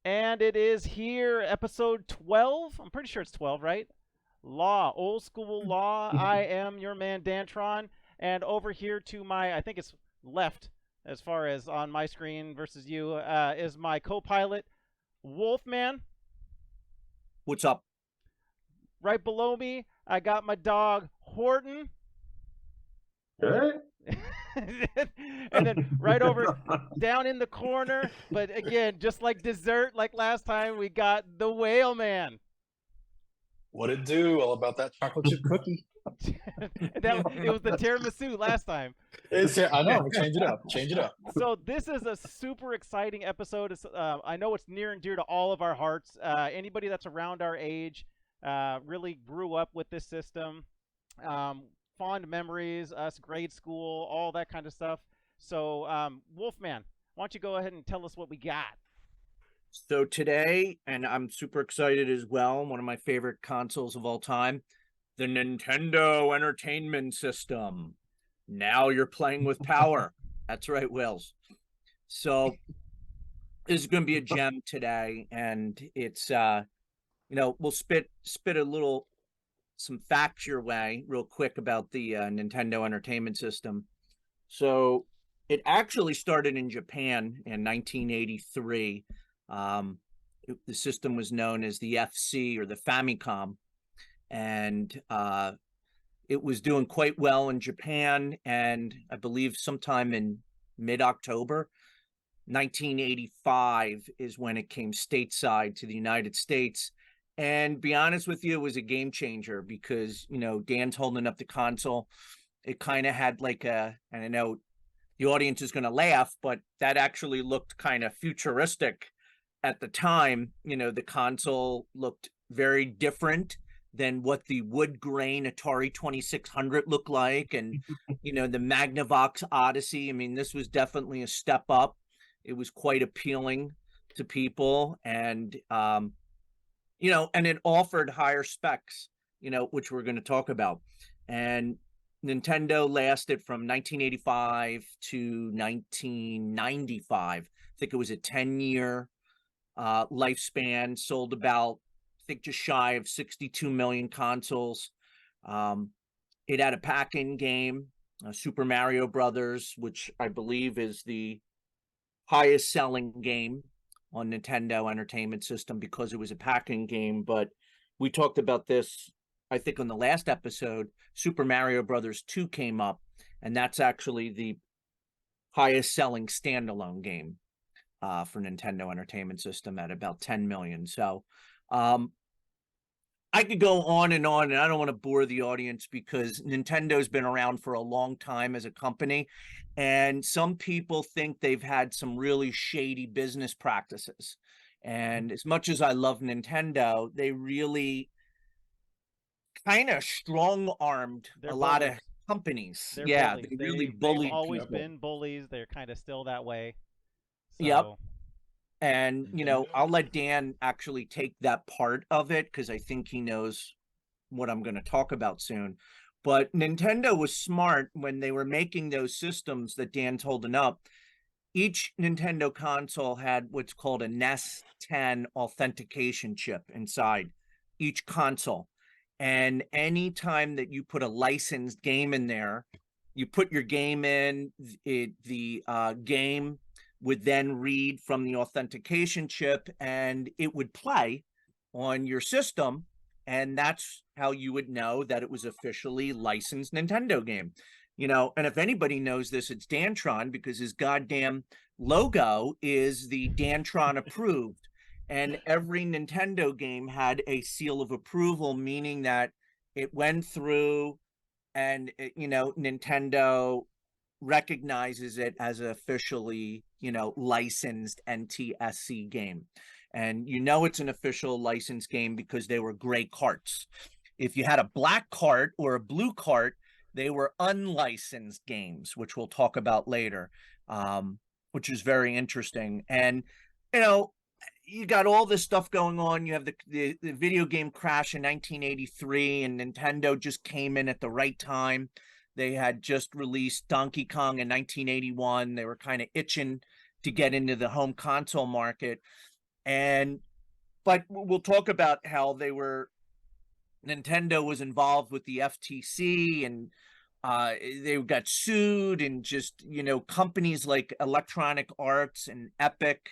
And it is here, episode 12. I'm pretty sure it's 12, right? Law, old school law. I am your man, Dantron. And over here to my, I think it's left, as far as on my screen versus you, is my co pilot, Wolfman. What's up? Right below me, I got my dog, Horton. Good. And then right over down in the corner, but again, just like dessert, like last time, we got the Whale Man. What it do? All about that chocolate chip cookie. It was the tiramisu last time. I know. Change it up. Change it up. So this is a super exciting episode. I know it's near and dear to all of our hearts. Anybody that's around our age really grew up with this system. Fond memories, us grade school, all that kind of stuff. So, Wolfman, why don't you go ahead and tell us what we got? So today, and I'm super excited as well, one of my favorite consoles of all time, the Nintendo Entertainment System. Now you're playing with power. That's right, Wills. So this is going to be a gem today, and it's we'll spit some facts your way real quick about the Nintendo Entertainment System. So it actually started in Japan in 1983. The system was known as the FC, or the Famicom, and it was doing quite well in Japan, and I believe sometime in mid-October 1985 is when it came stateside to the United States. And be honest with you, it was a game changer because, Dan's holding up the console. It kind of had and I know the audience is going to laugh, but that actually looked kind of futuristic at the time. The console looked very different than what the wood grain Atari 2600 looked like. And, the Magnavox Odyssey. I mean, this was definitely a step up. It was quite appealing to people. And, and it offered higher specs, which we're going to talk about. And Nintendo lasted from 1985 to 1995. I think it was a 10-year lifespan, sold about, I think, just shy of 62 million consoles. It had a pack-in game, Super Mario Brothers, which I believe is the highest selling game on Nintendo Entertainment System because it was a pack-in game. But we talked about this, I think, on the last episode. Super Mario Brothers 2 came up, and that's actually the highest selling standalone game for Nintendo Entertainment System at about 10 million. So I could go on, and I don't want to bore the audience because Nintendo's been around for a long time as a company, and some people think they've had some really shady business practices. And as much as I love Nintendo, they really kind of strong-armed a lot of companies. They're yeah, bullies. they really They've bullied always people. been bullies. They're kind of still that way. So, Yep. And, I'll let Dan actually take that part of it because I think he knows what I'm going to talk about soon. But Nintendo was smart when they were making those systems that Dan's holding up. Each Nintendo console had what's called a NES 10 authentication chip inside each console. And anytime that you put a licensed game in there, you put your game in, the game would then read from the authentication chip and it would play on your system. And that's how you would know that it was officially licensed Nintendo game. And if anybody knows this, it's Dantron, because his goddamn logo is the Dantron approved. And every Nintendo game had a seal of approval, meaning that it went through and, Nintendo recognizes it as an officially, licensed NTSC game. And it's an official licensed game because they were gray carts. If you had a black cart or a blue cart, they were unlicensed games, which we'll talk about later, which is very interesting. And, you got all this stuff going on. You have the video game crash in 1983, and Nintendo just came in at the right time. They had just released Donkey Kong in 1981. They were kind of itching to get into the home console market. But we'll talk about how Nintendo was involved with the FTC, and they got sued, and just, companies like Electronic Arts and Epics.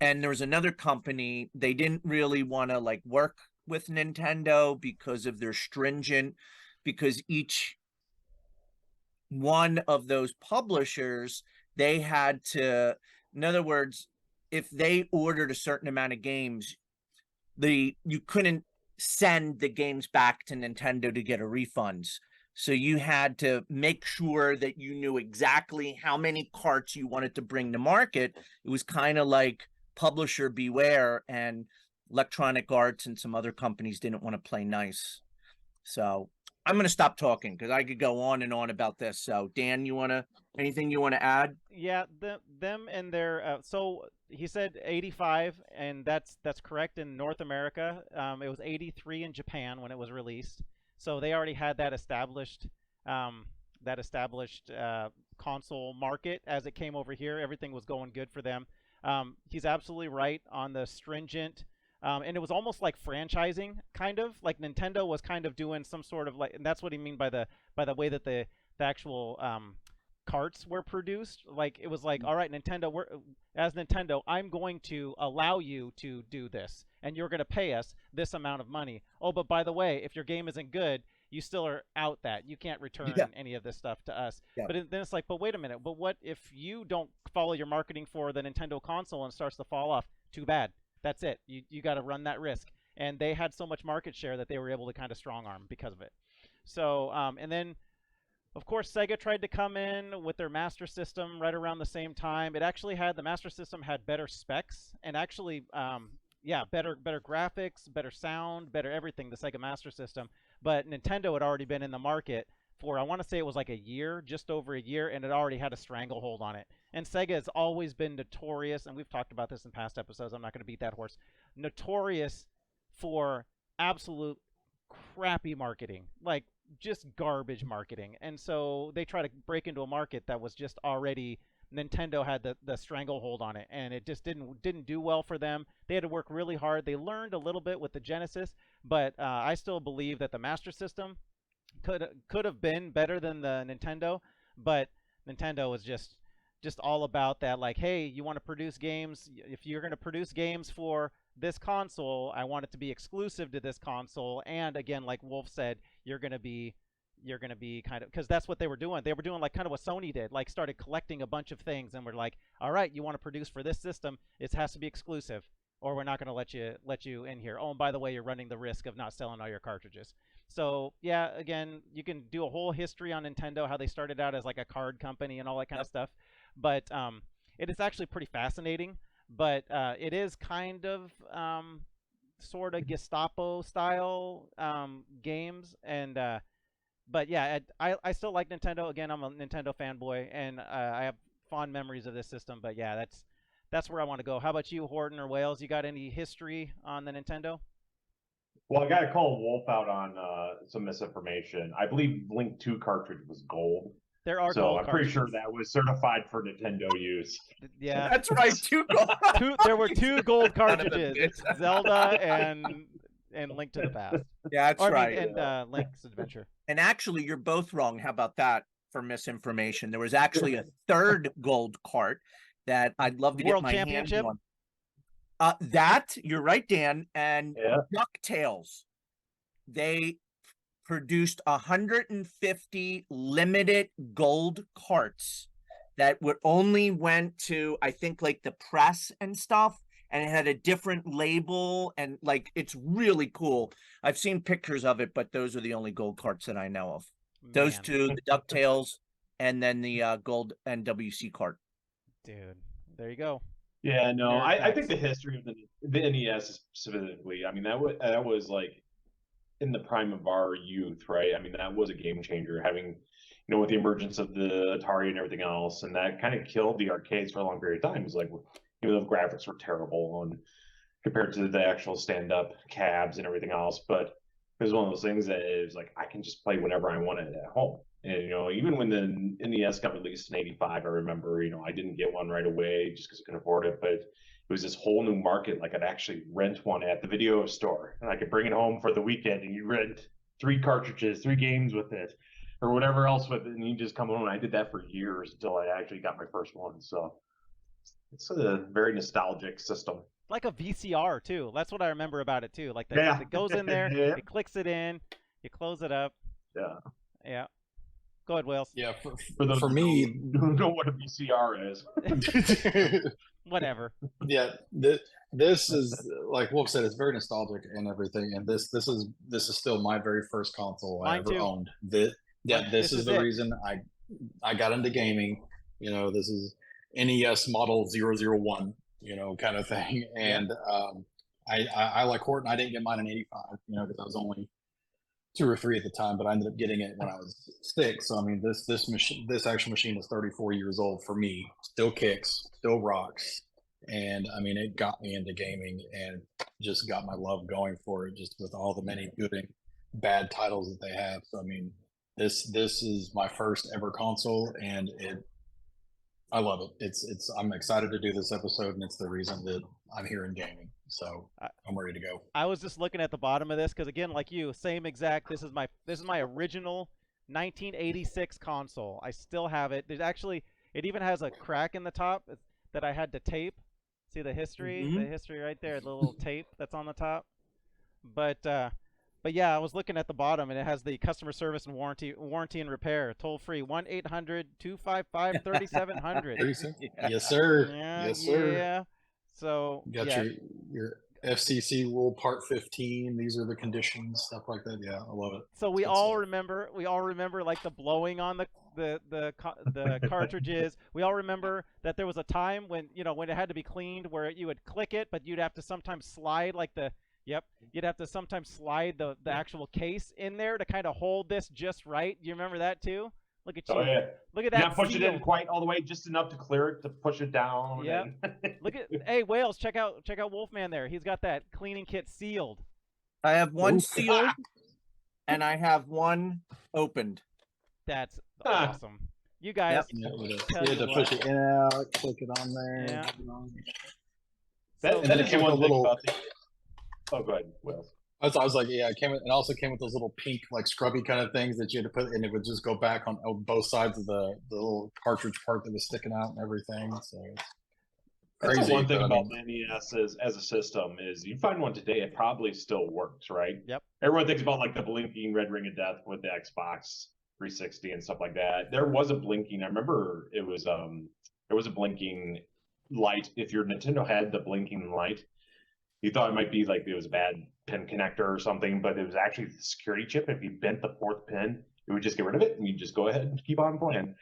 And there was another company, they didn't really want to like work with Nintendo because of their because each one of those publishers, they had to, in other words, if they ordered a certain amount of games, you couldn't send the games back to Nintendo to get a refund. So you had to make sure that you knew exactly how many carts you wanted to bring to market. It was kind of like publisher beware, and Electronic Arts and some other companies didn't want to play nice. So I'm going to stop talking because I could go on and on about this. So Dan, anything you want to add? Yeah, them and their so he said 85, and that's correct in North America. It was 83 in Japan when it was released. So they already had that established console market as it came over here. Everything was going good for them. He's absolutely right on the stringent, and it was almost like franchising, kind of like Nintendo was kind of doing some sort of like, and that's what he mean by the way that the actual carts were produced. Like it was like, all right, Nintendo, as Nintendo, I'm going to allow you to do this, and you're going to pay us this amount of money. Oh, but by the way, if your game isn't good, you still are out that. You can't return any of this stuff to us. Yeah. But then it's like, but wait a minute. But what if you don't follow your marketing for the Nintendo console and it starts to fall off? Too bad. That's it. You got to run that risk. And they had so much market share that they were able to kind of strong arm because of it. So, and then, of course, Sega tried to come in with their Master System right around the same time. The Master System had better specs and actually, better graphics, better sound, better everything, the Sega Master System. But Nintendo had already been in the market for, I want to say it was like a year, just over a year, and it already had a stranglehold on it. And Sega has always been notorious, and we've talked about this in past episodes, I'm not going to beat that horse, notorious for absolute crappy marketing. Like, just garbage marketing. And so they try to break into a market that was just already, Nintendo had the stranglehold on it, and it just didn't do well for them. They had to work really hard. They learned a little bit with the Genesis, but I still believe that the Master System could have been better than the Nintendo, but Nintendo was just all about that, like, hey, you want to produce games, if you're going to produce games for this console, I want it to be exclusive to this console. And again, like Wolf said, you're going to be kind of, because that's what they were doing. They were doing like kind of what Sony did, like started collecting a bunch of things, and we're like, all right, you want to produce for this system, it has to be exclusive, or we're not going to let you in here. Oh, and by the way, you're running the risk of not selling all your cartridges. So yeah, again, you can do a whole history on Nintendo, how they started out as like a card company and all that kind of stuff. But it is actually pretty fascinating. But it is kind of sort of Gestapo style games, and but yeah, I still like Nintendo. Again, I'm a Nintendo fanboy, and I have fond memories of this system. But yeah, that's where I want to go. How about you, Horton or Wales? You got any history on the Nintendo? Well, I got to call Wolf out on some misinformation. I believe Link 2 cartridge was gold. There are so gold I'm cartridges. pretty sure that was certified for Nintendo use. Yeah, That's right. There were 2 gold cartridges, Zelda and Link to the Past. Yeah, that's right. And Link's Adventure. And actually, you're both wrong. How about that for misinformation? There was actually a third gold cart that I'd love to get my hands on. That, you're right, Dan, and DuckTales. They produced 150 limited gold carts that would only went to, I think, like the press and stuff, and it had a different label, and like, it's really cool. I've seen pictures of it, but those are the only gold carts that I know of. Man. Those two, the DuckTales, and then the gold NWC cart. Dude, there you go. Yeah, no, I think the history of the NES specifically, I mean, that was like in the prime of our youth, right? I mean, that was a game changer, having, with the emergence of the Atari and everything else, and that kind of killed the arcades for a long period of time. It was like, the graphics were terrible compared to the actual stand-up cabs and everything else. But it was one of those things that is like I can just play whenever I want it at home. And even when the NES got released in '85, I remember I didn't get one right away just because I couldn't afford it, but it was this whole new market. Like I'd actually rent one at the video store, and I could bring it home for the weekend, and you rent 3 cartridges, 3 games with it, or whatever else with it, and you just come home. And I did that for years until I actually got my first one. So it's a very nostalgic system. Like a VCR too. That's what I remember about it too. Like Yeah. it goes in there, Yeah. it clicks it in, you close it up. Yeah. Yeah. Go ahead, Wales. Yeah, For those for me, who don't know what a VCR is. Whatever. yeah, this is like Wolf said, it's very nostalgic and everything. And this is still my very first console I Mine ever too. owned. This This is is the it. reason I got into gaming. This is NES model 001, kind of thing. And I like Horton. I didn't get mine in '85, because I was only 2 or 3 at the time, but I ended up getting it when I was 6. So I mean, this actual machine is 34 years old for me. Still kicks, still rocks, and I mean, it got me into gaming and just got my love going for it, just with all the many good and bad titles that they have. So I mean, this is my first ever console, and I love it. I'm excited to do this episode, and it's the reason that I'm here in gaming. So I'm ready to go. I was just looking at the bottom of this because again, like you, same exact. This is my original 1986 console. I still have it. It even has a crack in the top that I had to tape. See the history? Mhm. The history right there, the little tape that's on the top. But yeah, I was looking at the bottom, and it has the customer service and warranty and repair, toll free 1-800-255-3700. Yes, sir. Yeah, Yes, sir. yeah. So You got yeah, your FCC rule part 15. These are the conditions, stuff like that. Yeah, I love it. so we Good all stuff. remember like the blowing on the cartridges. We all remember that there was a time when when it had to be cleaned where you would click it, but you'd have to sometimes slide you'd have to sometimes slide the actual case in there to kind of hold this just right. You remember that too? Look at you. Oh yeah. Look at that. Not push it in seal. quite all the way, just enough to clear it to push it down. Yep. And... Look at hey Wales, check out Wolfman there. He's got that cleaning kit sealed. I have one Ooh. sealed and I have one opened. That's Ah. awesome. You guys. Yeah, you Tell had you to what. push it in and out, click it on there. Yeah. That, So- that And then it is came with one a thing little- about the... Oh, go ahead, Will. I was like, yeah, it also came with those little pink, like scrubby kind of things that you had to put, and it would just go back on both sides of the little cartridge part that was sticking out and everything. So it's That's crazy. the one thing but I about mean, the NES as a system is you find one today, it probably still works, right? Yep. Everyone thinks about like the blinking red ring of death with the Xbox 360 and stuff like that. There was a blinking. I remember there was a blinking light. If your Nintendo had the blinking light, you thought it might be like it was a bad pin connector or something, but it was actually the security chip. If you bent the 4th pin, it would just get rid of it, and you just go ahead and keep on playing.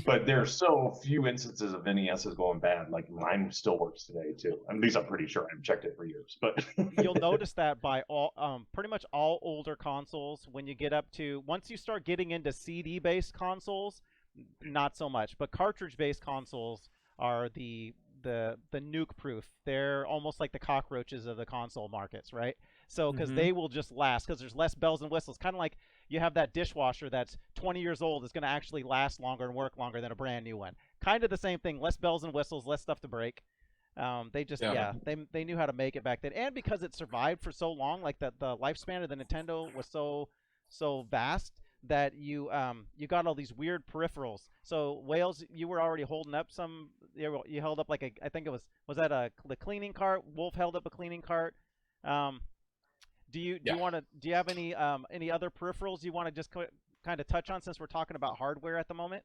But there are so few instances of NESs going bad. Like mine still works today too. At least I'm pretty sure. I've checked it for years. But You'll notice that by pretty much all older consoles, when you get up to once you start getting into CD-based consoles, not so much. But cartridge-based consoles are the nuke proof. They're almost like the cockroaches of the console markets, right? So because Mhm. they will just last because there's less bells and whistles. Kind of like you have that dishwasher that's 20 years old is going to actually last longer and work longer than a brand new one. Kind of the same thing. Less bells and whistles, less stuff to break. They just they knew how to make it back then, and because it survived for so long, like the lifespan of the Nintendo was so vast that you got all these weird peripherals. So Wales, you were already holding up some. You held up like I think it was that the cleaning cart. Wolf held up a cleaning cart. Do you have any other peripherals you want to just kind of touch on since we're talking about hardware at the moment?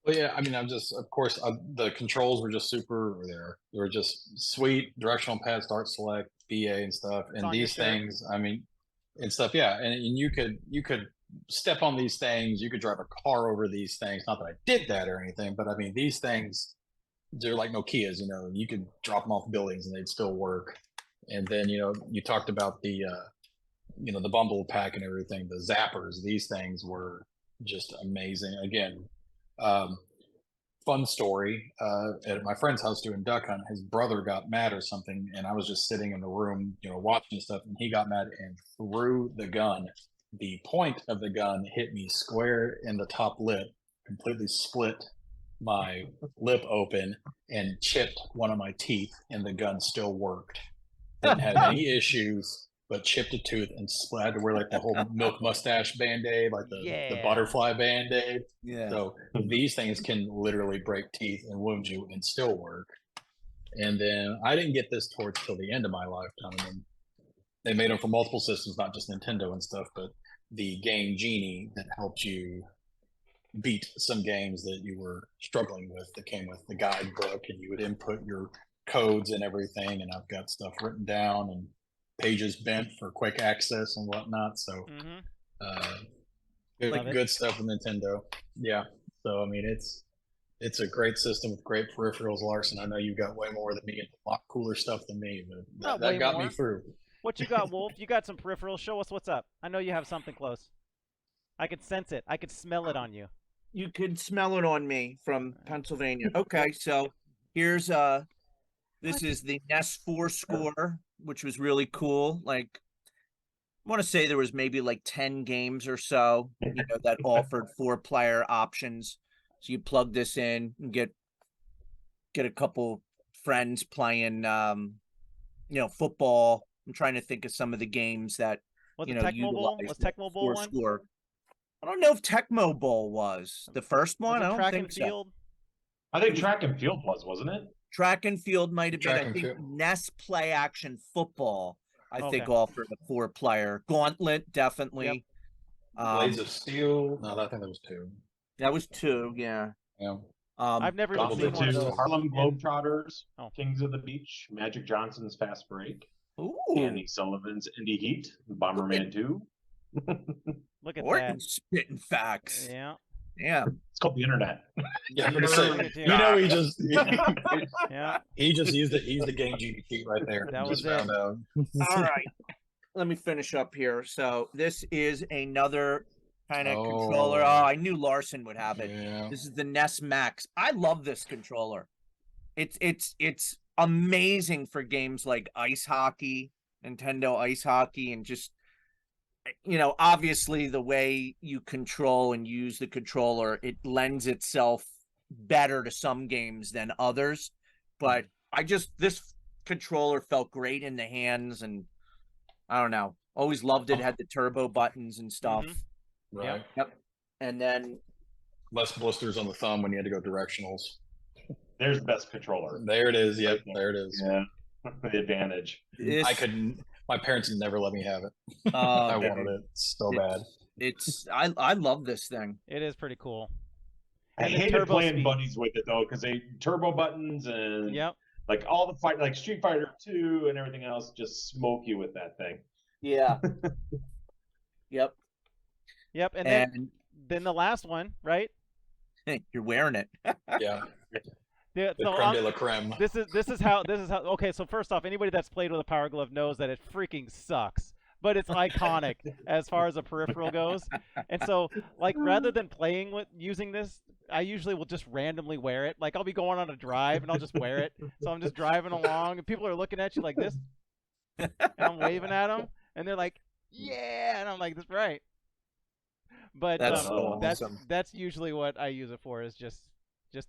well, yeah, I mean, of course, the controls were just super there. They were just sweet, directional pad, start, select, BA and stuff. It's And on your these shirt. things, I mean, and stuff, yeah. And you could step on these things. You could drive a car over these things. Not that I did that or anything, but I mean, these things, they're like Nokias, you could drop them off buildings and they'd still work. And then, you talked about the Bumble pack and everything, the zappers. These things were just amazing. Again, fun story. At my friend's house doing duck hunt, his brother got mad or something, and I was just sitting in the room, watching stuff, and he got mad and threw the gun. The point of the gun hit me square in the top lip, completely split my lip open, and chipped one of my teeth, and the gun still worked. Didn't have any issues, but chipped a tooth and split. I had to wear like the whole milk mustache band-aid, like the butterfly band-aid. Yeah. So these things can literally break teeth and wound you and still work. And then I didn't get this torch till the end of my lifetime. And they made them for multiple systems, not just Nintendo and stuff, but the game Genie that helped you beat some games that you were struggling with, that came with the guidebook, and you would input your codes and everything. And I've got stuff written down and pages bent for quick access and whatnot. So good stuff with Nintendo. Yeah. So I mean, it's a great system with great peripherals, Larson. I know you got way more than me and a lot cooler stuff than me, but that got me through. What you got, Wolf? You got some peripherals. Show us what's up. I know you have something close. I could sense it. I could smell it on you. You could smell it on me from Pennsylvania. Okay, so here's this is the NES 4 score, which was really cool. Like, I want to say there was maybe like 10 games or so, that offered 4-player options. So you plug this in and get a couple friends playing, football. I'm trying to think of some of the games that was Tecmo Bowl? Was Tecmo Bowl one? Score. I don't know if Tecmo Bowl was the first one. I don't track think and field? I think track and field wasn't it? Track and field might have been. I think NES Play Action Football, I think, offered a 4-player. Gauntlet, definitely. Yep. Blades of Steel. No, I think that was 2. That was 2, yeah. Yeah. I've never even seen one of those. Harlem Globetrotters, Kings of the Beach, Magic Johnson's Fast Break, Andy Sullivan's Indie Heat, Bomberman 2. Look at Horton that. spitting facts. Yeah. Yeah. It's called the internet. Yeah, I'm gonna say, he just he just used the game Genie cheat right there. That was it. All right. Let me finish up here. So this is another kind of controller. Oh, I knew Larson would have it. Yeah. This is the NES Max. I love this controller. It's amazing for games like ice hockey, Nintendo Ice Hockey, and just obviously the way you control and use the controller, it lends itself better to some games than others. But this controller felt great in the hands, and I don't know, always loved it. Had the turbo buttons and stuff. Right. Yep. And then less blisters on the thumb when you had to go directionals. There's the best controller. There it is. Yep, there it is. Yeah, the advantage. I couldn't. My parents never let me have it. I wanted it so bad. I love this thing. It is pretty cool. I hated playing buddies with it though, because they turbo buttons and like all the fight, like Street Fighter 2 and everything else, just smoke you with that thing. Yeah. Yep. And then the last one, right? Hey, you're wearing it. Yeah. The creme de la creme. This is how. Okay, so first off, anybody that's played with a Power Glove knows that it freaking sucks, but it's iconic as far as a peripheral goes. And so, like, rather than using this, I usually will just randomly wear it. Like, I'll be going on a drive and I'll just wear it. So I'm just driving along and people are looking at you like this, and I'm waving at them, and they're like, "Yeah," and I'm like, "That's right." But that's usually what I use it for, is just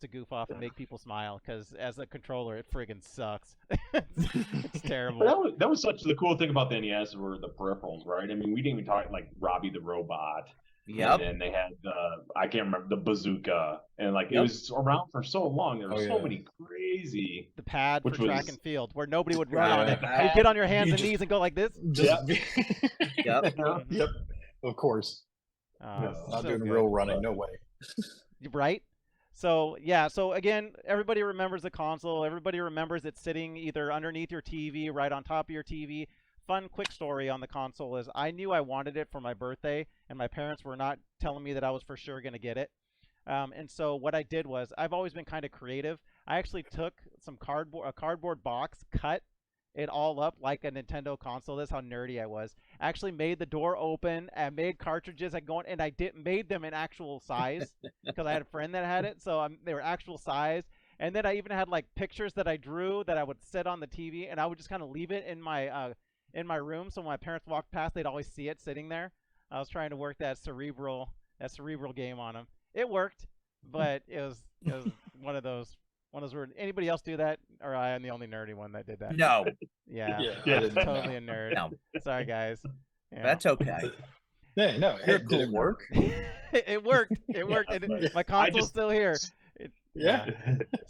to goof off and make people smile, because as a controller it friggin' sucks. It's terrible. That was such the cool thing about the NES were the peripherals, right? I mean, we didn't even talk like Robbie the Robot. Yep. And then they had I can't remember, the bazooka, and like it was around for so long. There were so many crazy. The pad for track and field, where nobody would run on it. You get on your hands and knees and go like this. Yep. Of course. Not doing real running, no way. Right? So, so again, everybody remembers the console. Everybody remembers it sitting either underneath your TV, right on top of your TV. Fun, quick story on the console is I knew I wanted it for my birthday, and my parents were not telling me that I was for sure going to get it. And so what I did was, I've always been kind of creative. I actually took a cardboard box, cut it all up like a Nintendo console. That's how nerdy I was. I actually made the door open and made cartridges and I didn't made them in actual size because I had a friend that had it, so they were actual size. And then I even had like pictures that I drew that I would set on the TV, and I would just kind of leave it in my room, so when my parents walked past, they'd always see it sitting there. I was trying to work that cerebral game on them. It worked, but it was one of those where anybody else do that, or I am the only nerdy one that did that. No, Yeah, Yeah. I didn't know. totally a nerd. no, Sorry, guys. Yeah. that's okay. Yeah, no, You're did it cool. work? It worked. It worked. And my console's still here. Yeah.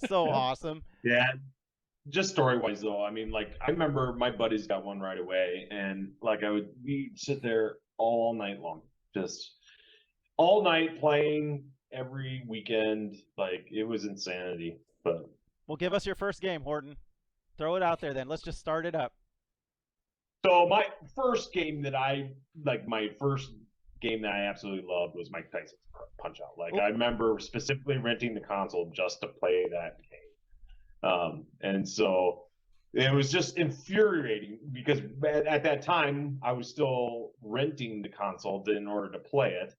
So awesome. Yeah. Just story wise though, I mean, like I remember my buddies got one right away, and like we sit there all night long, just all night playing every weekend. Like it was insanity. But Well, give us your first game, Horton. Throw it out there then. Let's just start it up. so my first game that I absolutely loved was Mike Tyson's Punch Out. Like Ooh. I remember specifically renting the console just to play that game. And so it was just infuriating because at that time I was still renting the console in order to play it.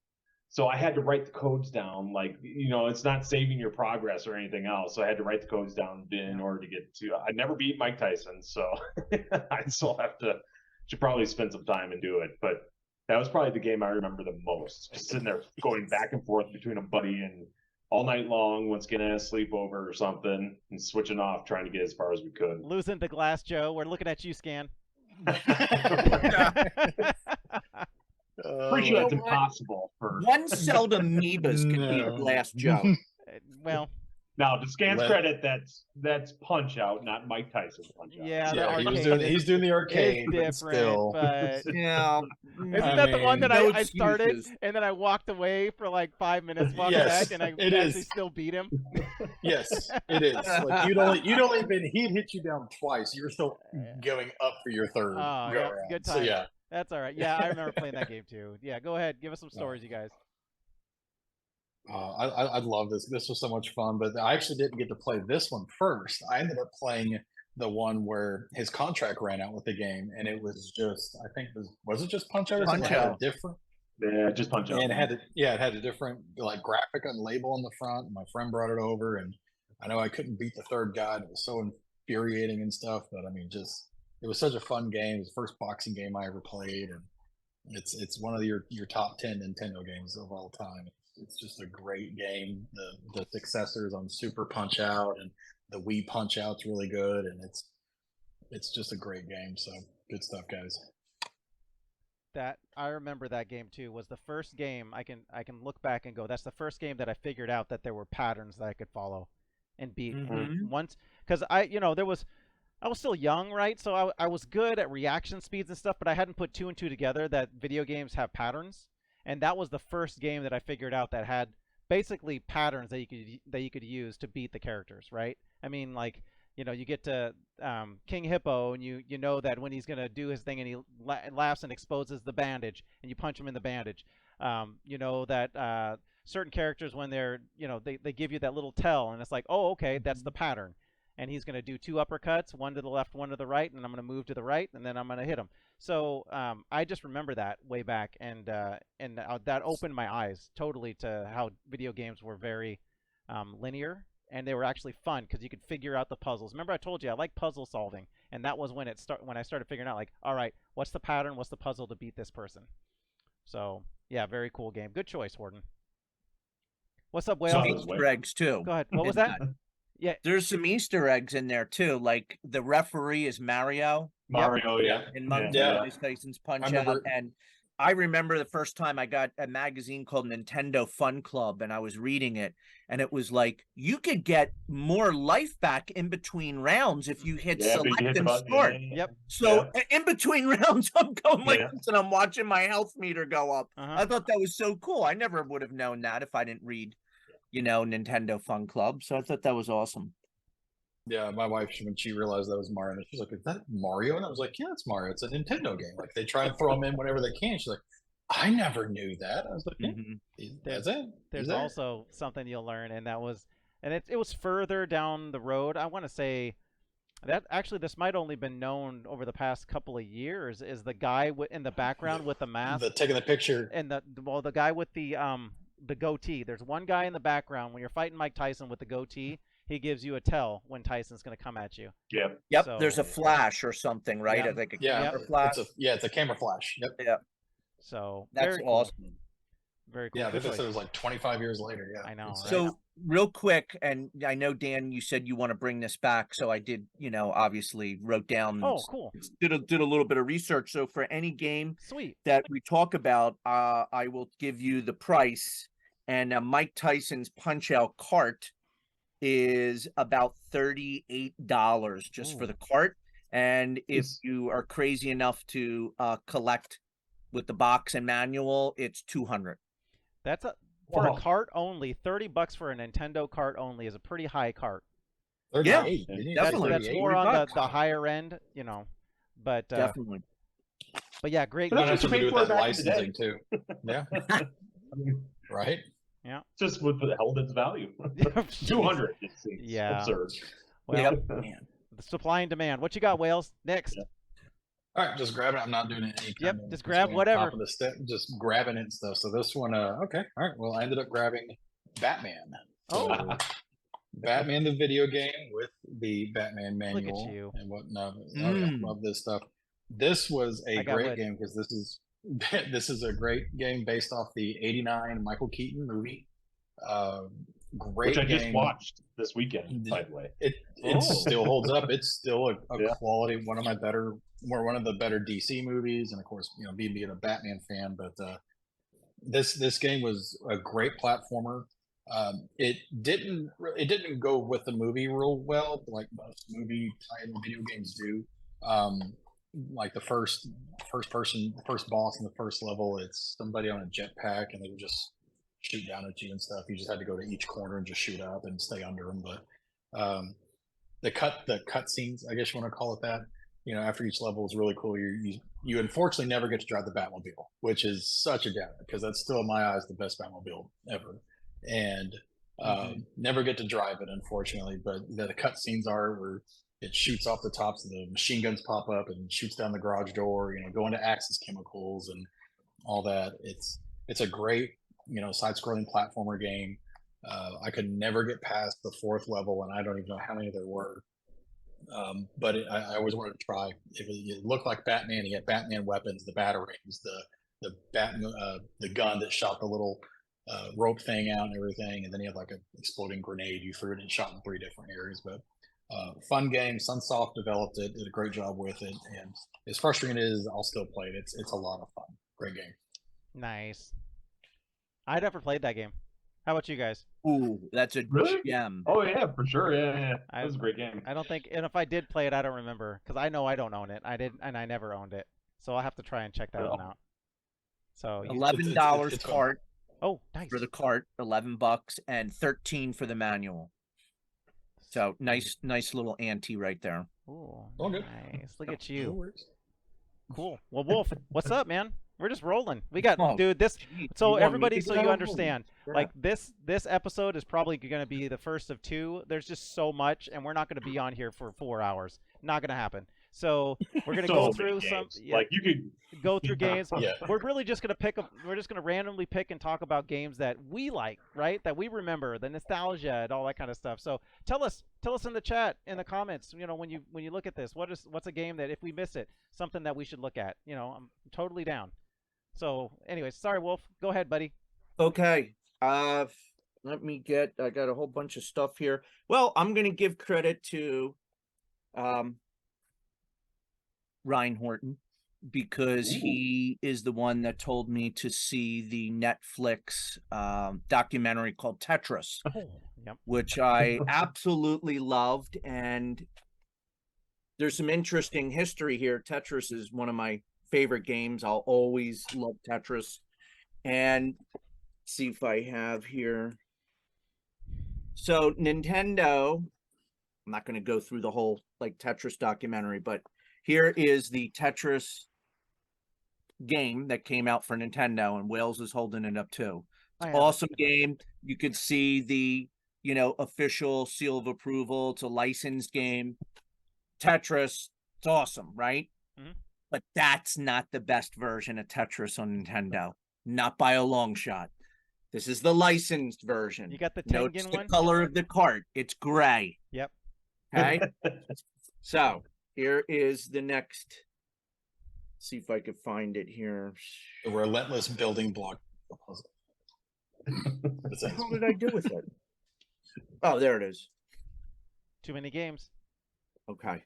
So I had to write the codes down, like, it's not saving your progress or anything else. So I had to write the codes down in order to get to. I never beat Mike Tyson, so I still should probably spend some time and do it. But that was probably the game I remember the most. Just sitting there going back and forth between a buddy and all night long, once getting a sleepover or something, and switching off, trying to get as far as we could. Losing to Glass Joe. We're looking at you, Scan. Pretty sure that's impossible. One seldom amoebas can be a Glass Joe. Well, Now, to Scan's credit, that's Punch Out, not Mike Tyson's Punch Out. yeah, the Yeah, arcade. he's doing the arcade, but different, still. but Yeah, isn't that the one that no I started excuses. and then I walked away for like 5 minutes, walked Yes, back, and I it actually is. still beat him? Yes, it is. Like he'd hit you down twice. You were still going up for your third Oh, go yeah, around. good So time. yeah. That's all right. Yeah, I remember playing that game too. Yeah, go ahead. Give us some stories, you guys. I love this. This was so much fun, but I actually didn't get to play this one first. I ended up playing the one where his contract ran out with the game, and it was just, I think, was it just Punch Out? Punch It had a Out. different, Yeah, just Punch Out. and it had a different like graphic and label on the front. My friend brought it over, and I know I couldn't beat the third guy. And it was so infuriating and stuff, but I mean, it was such a fun game. It was the first boxing game I ever played, and it's one of your top 10 Nintendo games of all time. It's just a great game. The successors on Super Punch Out and the Wii Punch Out's really good, and it's just a great game. So good stuff, guys. That I remember that game too. Was the first game I can look back and go, that's the first game that I figured out that there were patterns that I could follow and beat once, because I was still young, right? So I was good at reaction speeds and stuff, but I hadn't put two and two together that video games have patterns. And that was the first game that I figured out that had basically patterns that you could use to beat the characters, right? I mean, like, you get to King Hippo, and you know that when he's gonna do his thing, and he laughs and exposes the bandage, and you punch him in the bandage. You know that certain characters, when they're they give you that little tell, and it's like, oh, okay, that's the pattern. And he's going to do two uppercuts, one to the left, one to the right, and I'm going to move to the right, and then I'm going to hit him. So I just remember that way back, and that opened my eyes totally to how video games were very linear, and they were actually fun because you could figure out the puzzles. Remember I told you I like puzzle solving, and that was when I started figuring out, like, all right, what's the pattern, what's the puzzle to beat this person. So yeah, very cool game. Good choice, Horton. What's up, Whale? Easter eggs too. Go ahead. What was that? Yeah. There's some Easter eggs in there too, like the referee is Mario. Mario, yeah. In Mike Tyson's Punch Out. And I remember the first time I got a magazine called Nintendo Fun Club, and I was reading it, and it was like you could get more life back in between rounds if you hit select and start. Yep. So in between rounds, I'm going like this, and I'm watching my health meter go up. I thought that was so cool. I never would have known that if I didn't read Nintendo Fun Club. So I thought that was awesome. Yeah, my wife, when she realized that was Mario, she's like, "Is that Mario?" And I was like, "Yeah, it's Mario. It's a Nintendo game. Like they try and throw them in whenever they can." She's like, "I never knew that." I was like, "Yeah, that's it." There's also something you'll learn, and it was further down the road. I want to say That actually, this might only been known over the past couple of years. Is the guy in the background with the mask The taking the picture. and the guy with the goatee. There's one guy in the background when you're fighting Mike Tyson with the goatee. He gives you a tell when Tyson's going to come at you. Yep. Yep. So- There's a flash or something, right? Yeah. Like a Yeah, camera flash. it's a camera flash. Yep. Yeah, So that's very cool. awesome. Very cool. Yeah, I Good think this choice. was like 25 years later. Yeah, I know, It's- right? So real quick, and I know Dan, you said you want to bring this back, so I did. Obviously wrote down. Oh, cool. Did a little bit of research. So for any game Sweet. that we talk about, I will give you the price. And Mike Tyson's Punch-Out cart is about $38 just for Ooh. the cart. And if Is- you are crazy enough to collect with the box and manual, it's $200. That's for a Wow. cart only. $30 for a Nintendo cart only is a pretty high cart. 38. Didn't you say definitely. That's 38? more on $40. the higher end, But Definitely. but yeah, great But Might game. that's have what something to you do with paid that for back in licensing too. Yeah, I mean, right. just with the held its value. 200. It seems Yeah. absurd. Well, Yep. Man. the supply and demand. What you got, Wales? Next. Yeah. All right, just grab it. I'm not doing any. Yep, kind of- just grab going whatever. Top of the step, just grabbing it and stuff. So this one, okay, all right. Well, I ended up grabbing Batman. So, Oh. Batman the video game with the Batman Look at manual you. and whatnot. Oh, yeah, Mm. love this stuff. This was I a got great lit. game because this is this is a great game based off the '89 Michael Keaton movie. Great Which I game. just watched this weekend, by the way. It Oh. still holds up. It's still a Yeah. quality one of the better DC movies, and of course, being a Batman fan. But this game was a great platformer. It didn't go with the movie real well, like most movie title video games do. Like the first boss in the first level, it's somebody on a jetpack, and they would just shoot down at you and stuff. You just had to go to each corner and just shoot up and stay under them. But the cut scenes, I guess you want to call it that. After each level is really cool. You unfortunately never get to drive the Batmobile, which is such a downer because that's still in my eyes the best Batmobile ever, and never get to drive it unfortunately. But the cut scenes are where it shoots off the tops of the machine guns, pop up and shoots down the garage door. Go into Axis chemicals and all that. It's a great side-scrolling platformer game. I could never get past the fourth level, and I don't even know how many there were. But I always wanted to try. It looked like Batman. He had Batman weapons, the batarangs, the gun that shot the little rope thing out and everything, and then he had like an exploding grenade. You threw it and shot in 3 different areas. But fun game. Sunsoft developed it, did a great job with it, and as frustrating as it is, I'll still play it. It's a lot of fun. Great game. Nice. I never played that game. How about you guys? Ooh, that's a Really? gem. Oh yeah, for sure. Yeah. That was a great game. I don't think, and if I did play it, I don't remember because I know I don't own it. I didn't, and I never owned it, so I'll have to try and check that Well. one out. So $11 it's fun. cart oh, nice. for the cart, $11, and $13 for the manual. So nice little ante right there. Ooh, All good. nice. Look at No you. worries. Cool. Well, Wolf, what's up, man? We're just rolling. We got, Oh, dude. This. Jeez, So you want me everybody, to so go? you understand, Yeah. like this episode is probably going to be the first of 2. There's just so much, and we're not going to be on here for 4 hours. Not going to happen. So we're going to So go many through some, games. yeah, Like you could go through games. Yeah. We're really just going to we're just going to randomly pick and talk about games that we like, right? That we remember, the nostalgia and all that kind of stuff. So tell us in the chat, in the comments, when you look at this, what's a game that if we miss it, something that we should look at. I'm totally down. So, anyways, sorry, Wolf. Go ahead, buddy. Okay. Let me I got a whole bunch of stuff here. Well, I'm gonna give credit to Ryan Horton because he is the one that told me to see the Netflix documentary called Tetris, Oh, yep. which I absolutely loved. And there's some interesting history here. Tetris is one of my favorite games. I'll always love Tetris. And see if I have here. So Nintendo, I'm not going to go through the whole Tetris documentary, but here is the Tetris game that came out for Nintendo, and Wales is holding it up too. I It's have it. awesome game. You could see the official seal of approval. It's a licensed game. Tetris, it's awesome, right? Mhm. But that's not the best version of Tetris on Nintendo, not by a long shot. This is the licensed version. You got the Notice Tengen the one? color of the cart. It's gray. Yep. Okay. So here is the next. See if I could find it here. The relentless building block puzzle. What the hell did I do with it? Oh, there it is. Too many games. Okay.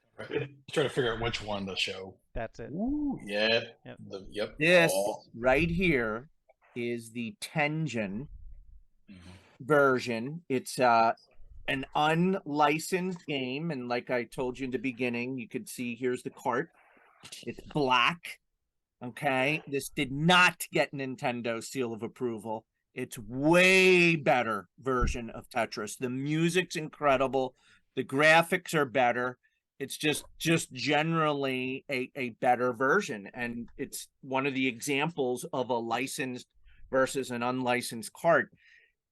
Try to figure out which one to show. That's it. Ooh, yeah. Yep. Yep. This Oh. right here is the Tengen Mhm. version. It's an unlicensed game, and like I told you in the beginning, you could see here's the cart. It's black. Okay, this did not get Nintendo seal of approval. It's way better version of Tetris. The music's incredible. The graphics are better. It's just generally a better version, and it's one of the examples of a licensed versus an unlicensed cart.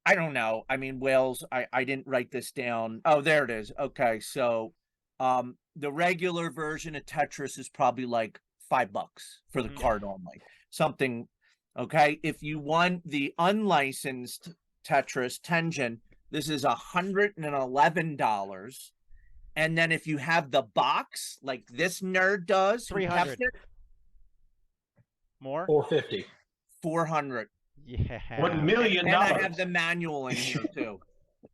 I don't know. I mean, Wales, I didn't write this down. Oh, there it is. Okay, so the regular version of Tetris is probably like $5 for the card only. Something, okay. If you want the unlicensed Tetris Tengen, this is $111. And then if you have the box, like this nerd does, who 300. kept it, More? 450. 400. Yeah. $1 million. And I have the manual in here too.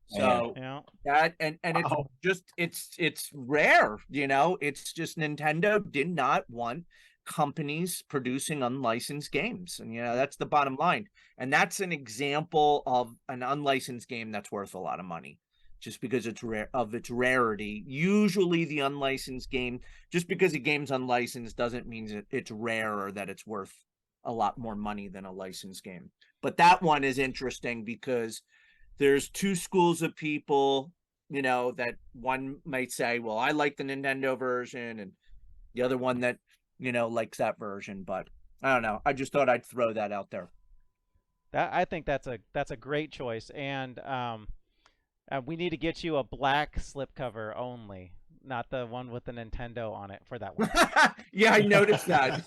So Yeah. that and it's Wow. just it's rare, you know. It's just Nintendo did not want companies producing unlicensed games, and you know that's the bottom line. And that's an example of an unlicensed game that's worth a lot of money, just because it's rare of its rarity. Usually, the unlicensed game, just because a game's unlicensed, doesn't mean that it's rare or that it's worth a lot more money than a licensed game. But that one is interesting because there's two schools of people, you know, that one might say, well, I like the Nintendo version, and the other one that, you know, likes that version. But I don't know. I just thought I'd throw that out there. I think that's a great choice, and we need to get you a black slipcover only, not the one with the Nintendo on it for that one. Yeah, I noticed that.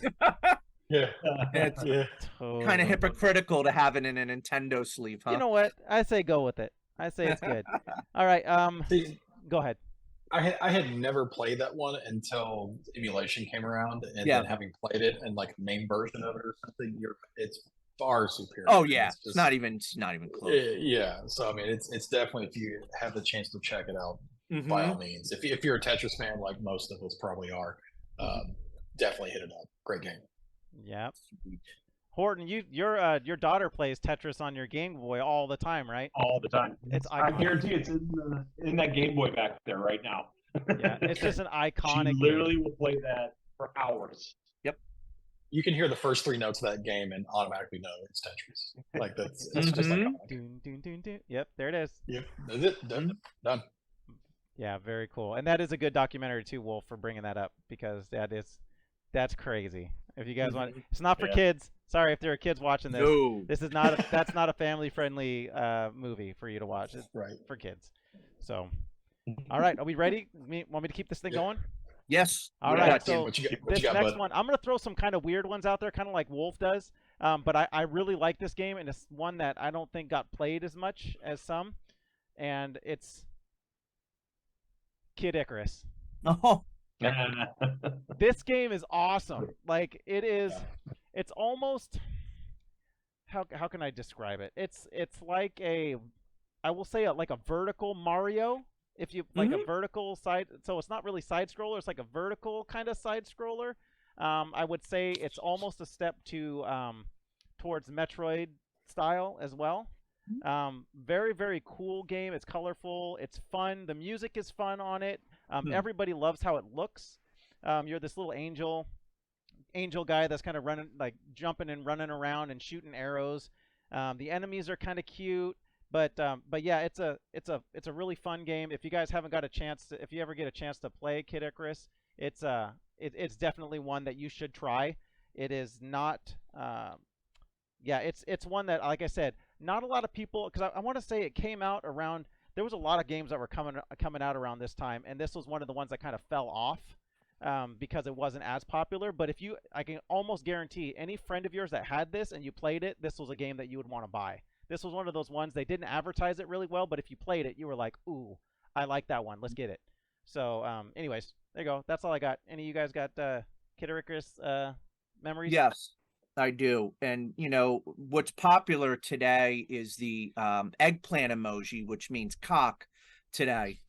Yeah. It's Yeah. Totally. kind of hypocritical to have it in a Nintendo sleeve, huh? You know what? I say go with it. I say it's good. All right. See, Go ahead. I had never played that one until emulation came around, and Yeah. then having played it in like a main version of it or something, it's far superior. Oh yeah, It's it's just- not even close. Yeah, so I mean, it's definitely, if you have the chance to check it out, by all means. If you're a Tetris fan, like most of us probably are, definitely hit it up. Great game. Yep. Horton, your daughter plays Tetris on your Game Boy all the time, right? All the time. I iconic. guarantee it's in that Game Boy back there right now. Yeah, it's just an iconic. She literally will play that for hours. You can hear the first three notes of that game and automatically know it's Tetris. Like it's just iconic. Dun, dun, dun, dun. Yep, there it is. Yep, that's it. Done. Yeah, very cool. And that is a good documentary too, Wolf, for bringing that up, because that's crazy. If you guys want, it's not for Yeah. kids. Sorry if there are kids watching this. No. This is not that's not a family friendly movie for you to watch. It's Right. for kids. So, all right, are we ready? Want me to keep this thing Yeah. going? Yes. All Yeah, right. Tim, So What you this got, next bud? one, I'm gonna throw some kind of weird ones out there, kind of like Wolf does. But I really like this game, and it's one that I don't think got played as much as some, and it's Kid Icarus. Oh, This game is awesome. Like it is, it's almost, how can I describe it? It's like I will say like a vertical Mario. If you like a vertical side, so it's not really side scroller. It's like a vertical kind of side scroller. I would say it's almost a step towards Metroid style as well. Very, very cool game. It's colorful. It's fun. The music is fun on it. Everybody loves how it looks. You're this little angel guy that's kind of running, like jumping and running around and shooting arrows. The enemies are kind of cute, but yeah, it's a really fun game. If you guys haven't got a chance to, if you ever get a chance to play Kid Icarus, it's definitely one that you should try. It is not, yeah, it's one that, like I said, not a lot of people, because I want to say it came out around there was a lot of games that were coming out around this time, and this was one of the ones that kind of fell off because it wasn't as popular. But I can almost guarantee any friend of yours that had this and you played it, this was a game that you would want to buy. This was one of those ones they didn't advertise it really well, but if you played it, you were like, "Ooh, I like that one. Let's get it." So, anyways, there you go. That's all I got. Any of you guys got Kid Icarus memories? Yes, I do. And what's popular today is the eggplant emoji, which means cock today.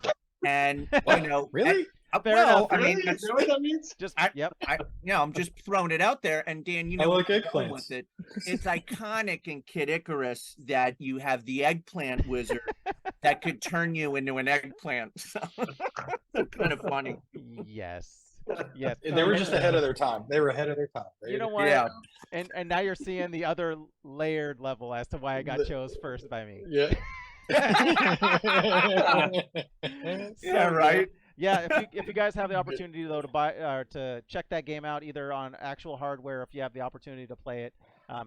And Really? Fair well, enough. I Really? mean, Is that what that means? Just yep. I'm just throwing it out there. And Dan, I like where I'm going eggplants. with it. It's iconic in Kid Icarus that you have the eggplant wizard that could turn you into an eggplant. So it's kind of funny. yes. Yes. They were just ahead of their time. They were ahead of their time. You know what? Yeah. And now you're seeing the other layered level as to why I got chose first by me. Yeah. Yeah, right. Yeah, if you guys have the opportunity though to buy or to check that game out either on actual hardware, or if you have the opportunity to play it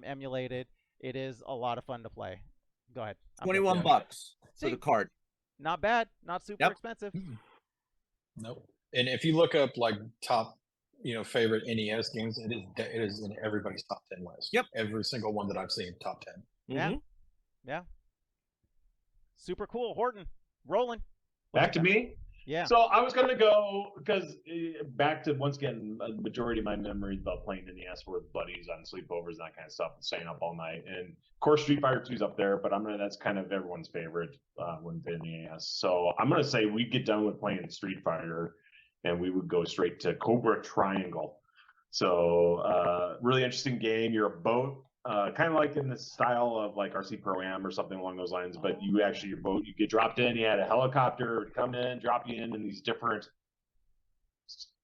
emulated, it is a lot of fun to play. Go ahead. $21 for the cart. Not bad. Not super Yep. expensive. Nope. And if you look up like top, favorite NES games, it is in everybody's top 10 list. Yep. Every single one that I've seen, top 10. Yeah. Mhm. Yeah. Super cool. Horton, rolling. Back to me. Yeah. So I was going to go because back to, once again, a majority of my memories about playing NES were with buddies on sleepovers and that kind of stuff, and staying up all night. And of course, Street Fighter 2 is up there, but that's kind of everyone's favorite when the NES. So I'm going to say we'd get done with playing Street Fighter and we would go straight to Cobra Triangle. So really interesting game. You're a boat. Kind of like in the style of like RC Pro Am or something along those lines, but your boat, you get dropped in, you had a helicopter come in, drop you in these different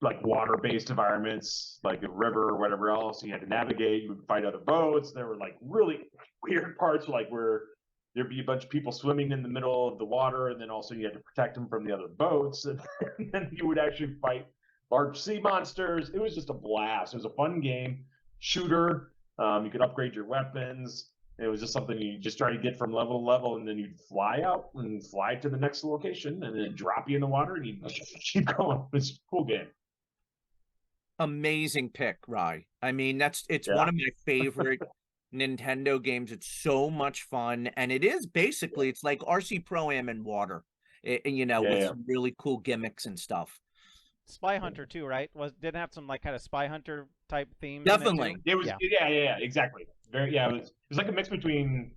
like water-based environments, like a river or whatever else. You had to navigate, you would fight other boats. There were like really weird parts like where there'd be a bunch of people swimming in the middle of the water, and then also you had to protect them from the other boats, and then you would actually fight large sea monsters. It was just a blast. It was a fun game, shooter. You could upgrade your weapons. It was just something you just try to get from level to level, and then you'd fly out and fly to the next location, and then drop you in the water, and you'd keep going. It's a cool game. Amazing pick, Rye. I mean, it's one of my favorite Nintendo games. It's so much fun, and it's like RC Pro Am in water. With some really cool gimmicks and stuff. Spy Hunter too, right? Didn't have some like kind of Spy Hunter type theme. Definitely. It was yeah, exactly. It was like a mix between.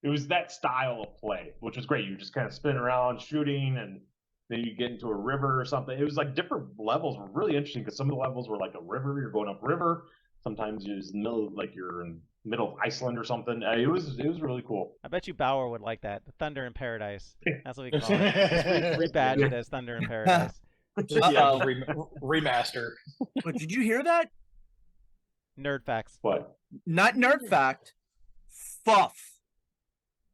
It was that style of play, which was great. You just kind of spin around shooting, and then you get into a river or something. It was like different levels were really interesting because some of the levels were like a river. You're going up river. Sometimes you're in the middle, like you're in the middle of Iceland or something. It was really cool. I bet you Bauer would like that. Thunder in Paradise. That's what we call it. Just rebadge it as Thunder in Paradise. Yeah, remaster. But did you hear that? Nerd facts. What? Not nerd fact. FUF.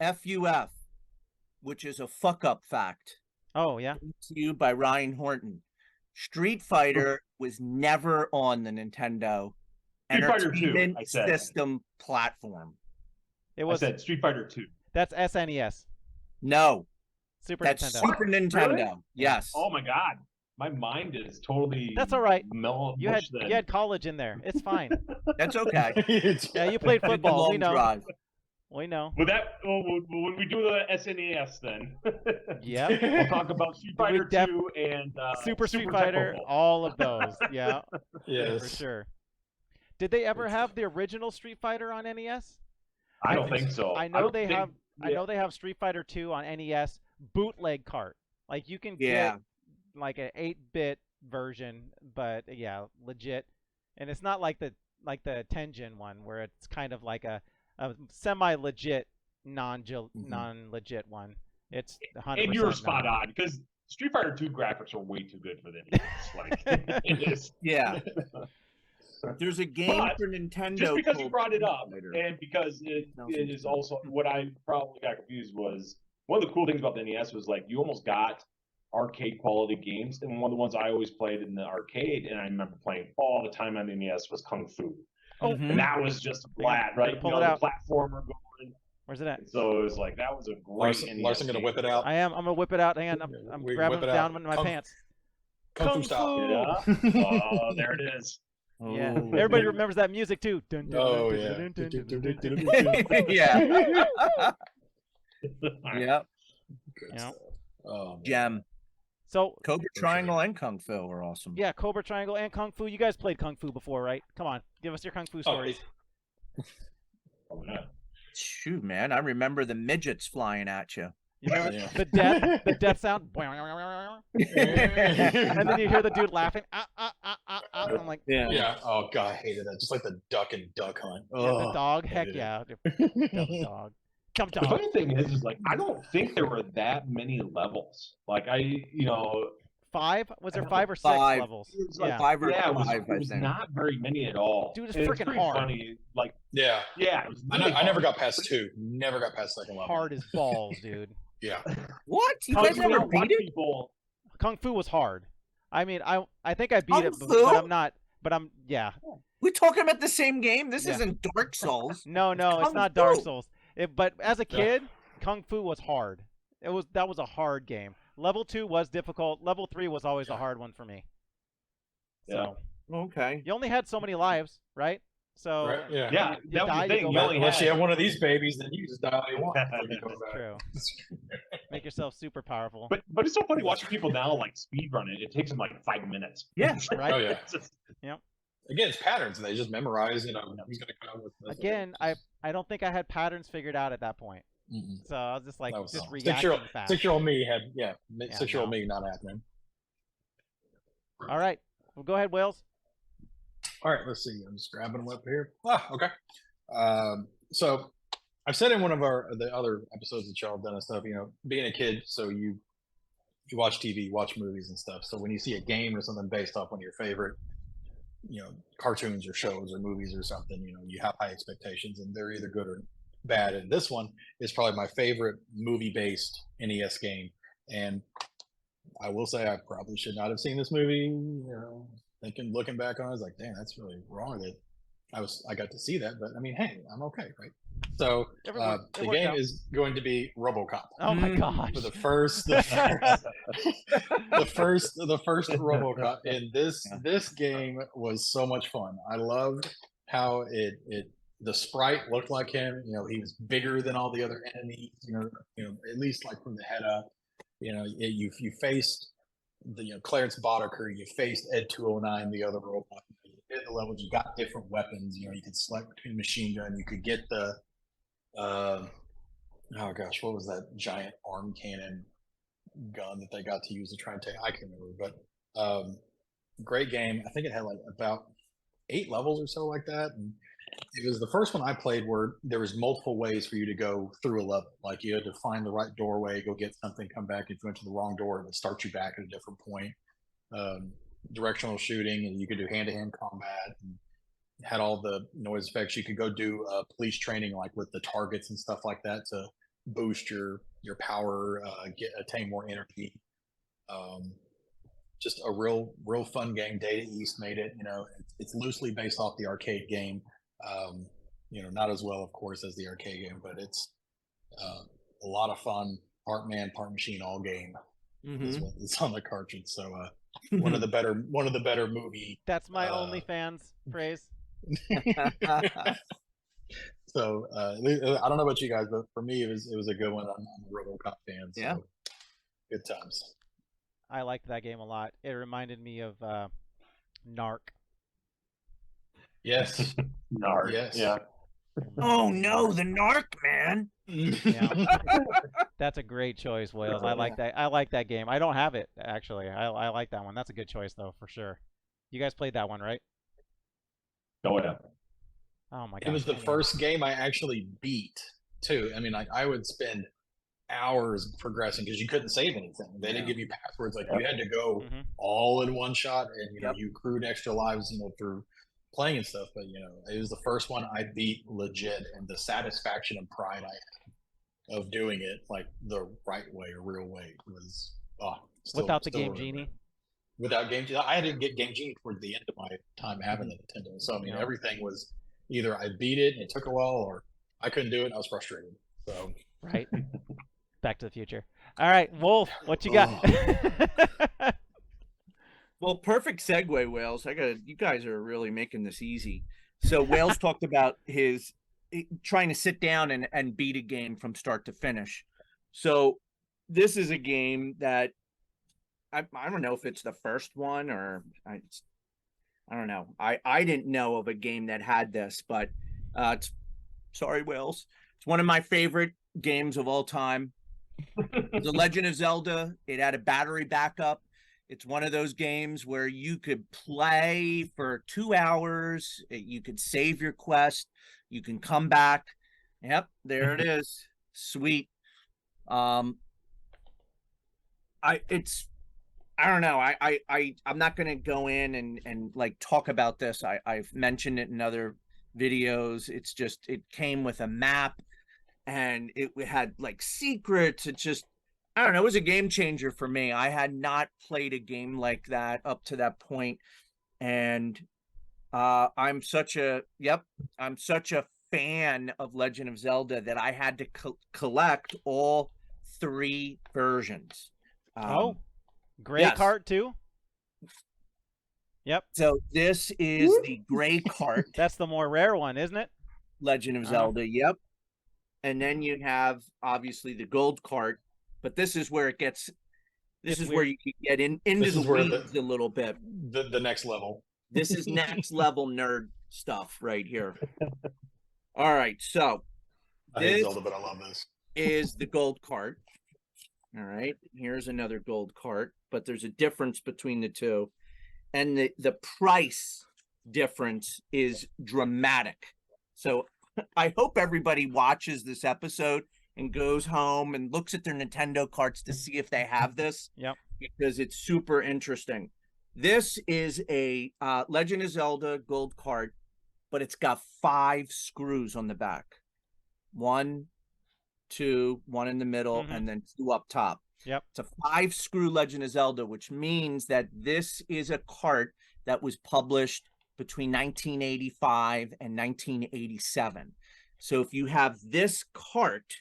FUF, which is a fuck up fact. Oh yeah. To you by Ryan Horton. Street Fighter was never on the Nintendo Street Fighter 2, Entertainment I said. System platform. It was. I said Street Fighter 2. That's SNES. No, Super that's Nintendo. Super Nintendo. Really? Yes. Oh my God, my mind is totally. That's all right. You then. had college in there. It's fine. That's okay. Yeah, you played Did the football. We long know. drive. We know. When we do the SNES, then Yeah. we'll talk about Street Fighter def- 2 and Super Street Tecmo Fighter. Bowl. All of those. Yeah. Yes. For sure. Did they ever have the original Street Fighter on NES? I don't think so. I know they have. I know they have Street Fighter 2 on NES bootleg cart. Like you can get like an 8-bit version, but yeah, legit. And it's not like the Tengen one where it's kind of like a semi-legit non-legit one. It's 100%. And you're spot on because Street Fighter 2 graphics are way too good for the NES. Like it is. Yeah. There's a game But for Nintendo. Just because you called brought it up, Fighter. and because it is also what I probably got confused was one of the cool things about the NES was like you almost got arcade quality games, and one of the ones I always played in the arcade, and I remember playing all the time on the NES was Kung Fu. Oh, Mhm. And that was just a blast, right? Pull it out. The platformer going, Where's it at? So it was like that was a great. Larson gonna whip it out. I am. I'm gonna whip it out. Hang on. I'm grabbing whip it it down out. in my pants. Kung Fu style. Yeah. Oh, there it is. Yeah. Oh. Everybody remembers that music too. Oh yeah. Yeah. Yep. Good Yeah. stuff. Oh, man. Gem. So Cobra Triangle and Kung Fu were awesome. yeah, Cobra Triangle and Kung Fu. You guys played Kung Fu before, right? Come on, give us your Kung Fu stories. Oh, yeah. Shoot, man, I remember the midgets flying at you. You remember Yeah. the death sound? And then you hear the dude laughing. I'm like, Yeah. Oh god, I hated that. Just like the duck and duck hunt. yeah, the Ugh, dog. Heck hated it. yeah, dumb dog. Dumb The dog. funny thing is like I don't think there were that many levels. Like Five? Was there 5 or 6 Five. levels? it was Yeah. like, Five or yeah, it was, five, I it was think. not very many at all. Dude, it's And freaking pretty hard. funny. Like, Yeah. yeah, it was I really never hard. got past 2. Never got past second level. Hard as balls, dude. Yeah. What? You Kung guys Fu, never Watch beat it? people. Kung Fu was hard. I mean, I think I beat Kung it, Fu? but I'm not. But I'm yeah. We're talking about the same game. This Yeah. isn't Dark Souls. No, it's Kung not Dark Fu. Souls. But as a kid, Kung Fu was hard. That was a hard game. Level 2 was difficult. Level 3 was always a hard one for me. So Okay. you only had so many lives, right? So Right? Yeah. Yeah, you that was die, the you thing. go You back. only Unless you had have one of these babies, then you just die all you want. before you go That's back. true. Make yourself super powerful. But it's so funny watching people now like speed run it. It takes them like 5 minutes. Yeah. Right? Oh yeah. It's just- Again, it's patterns, and they just memorize. You know, who's gonna come with this. Again, I don't think I had patterns figured out at that point. Mm-mm. So I was just like That was just dumb. reacting fast. 6-year-old me had Yeah, 6-year-old no. me not happening. All right. Well, go ahead, Wales. All right, let's see. I'm just grabbing them up here. Okay. So I've said in one of the other episodes that y'all have done and stuff, you know, being a kid, so you watch TV, watch movies and stuff. So when you see a game or something based off one of your favorite, you know, cartoons or shows or movies or something, you know, you have high expectations and they're either good or bad. And this one is probably my favorite movie-based NES game. And I will say I probably should not have seen this movie. You know, looking back on it, I was like, damn, that's really wrong that I got to see that. But I mean, hey, I'm okay, right? So It the worked game out. is going to be RoboCop. Oh my Mm. gosh. For the first RoboCop, and this game was so much fun. I loved how the sprite looked like him. You know, he was bigger than all the other enemies. You know, at least like from the head up. You know, you faced the Clarence Boddicker, you faced Ed 209, the other robot. You did the levels, you got different weapons. You know, you could select between machine gun. You could get the oh gosh, what was that giant arm cannon gun that they got to use to try and take? I can't remember, but great game. I think it had like about 8 levels or so like that. And it was the first one I played where there was multiple ways for you to go through a level. Like you had to find the right doorway, go get something, come back. If you went to the wrong door, it would start you back at a different point. Directional shooting, and you could do hand-to-hand combat. And had all the noise effects. You could go do police training, like with the targets and stuff like that, to boost your power, attain more energy. Just a real fun game. Data East made it. You know, it's loosely based off the arcade game. You know, not as well, of course, as the arcade game, but it's a lot of fun. Part man, part machine, all game. Is what it's on the cartridge. So one of the better movie. That's my OnlyFans phrase. So I don't know about you guys, but for me, it was a good one. I'm a RoboCop fan. So Yeah. Good times. I liked that game a lot. It reminded me of Narc. Yes. Nard. Yes. Yeah. Oh no, the Narc man. Yeah. That's a great choice, Wales. I like that. I like that game. I don't have it actually. I like that one. That's a good choice though, for sure. You guys played that one, right? Oh yeah. Oh my god. It was the first game I actually beat too. I mean, like I would spend hours progressing because you couldn't save anything. They didn't give you passwords. Like you had to go all in one shot, and you know you accrued extra lives, you know, through playing and stuff. But you know, it was the first one I beat legit, and the satisfaction and pride I had of doing it like the right way or real way was without the Game Genie. Without Game Genie, I didn't get Game Genie towards the end of my time having the Nintendo. So I mean, everything was either I beat it and it took a while, or I couldn't do it and I was frustrated. So Right. Back to the Future. All right, Wolf, what you got? Well, perfect segue, Wales. You guys are really making this easy. So Wales talked about his trying to sit down and beat a game from start to finish. So this is a game that I don't know if it's the first one or I don't know. I didn't know of a game that had this, but sorry, Wales. It's one of my favorite games of all time. The Legend of Zelda. It had a battery backup. It's one of those games where you could play for 2 hours. You could save your quest. You can come back. Yep, there it is. Sweet. I don't know. I'm not going to go in and like talk about this. I've mentioned it in other videos. It's just, it came with a map and it had like secrets. It's just, I don't know. It was a game changer for me. I had not played a game like that up to that point. And I'm such a fan of Legend of Zelda that I had to collect all 3 versions. Gray yes. cart too? Yep. So this is the gray cart. That's the more rare one, isn't it? Legend of Zelda, yep. And then you have obviously the gold cart, but this is where it gets. This is where you can get into the weeds a little bit. The next level. This is next level nerd stuff right here. All right, so I hate Zelda, but I love this. Is the gold cart. All right, here's another gold cart, but there's a difference between the two, and the price difference is dramatic. So I hope everybody watches this episode and goes home and looks at their Nintendo carts to see if they have this. Yep. Because it's super interesting. This is a Legend of Zelda gold cart, but it's got 5 screws on the back. 1, 2, 1 in the middle, and then 2 up top. Yep. It's a 5-screw Legend of Zelda, which means that this is a cart that was published between 1985 and 1987. So if you have this cart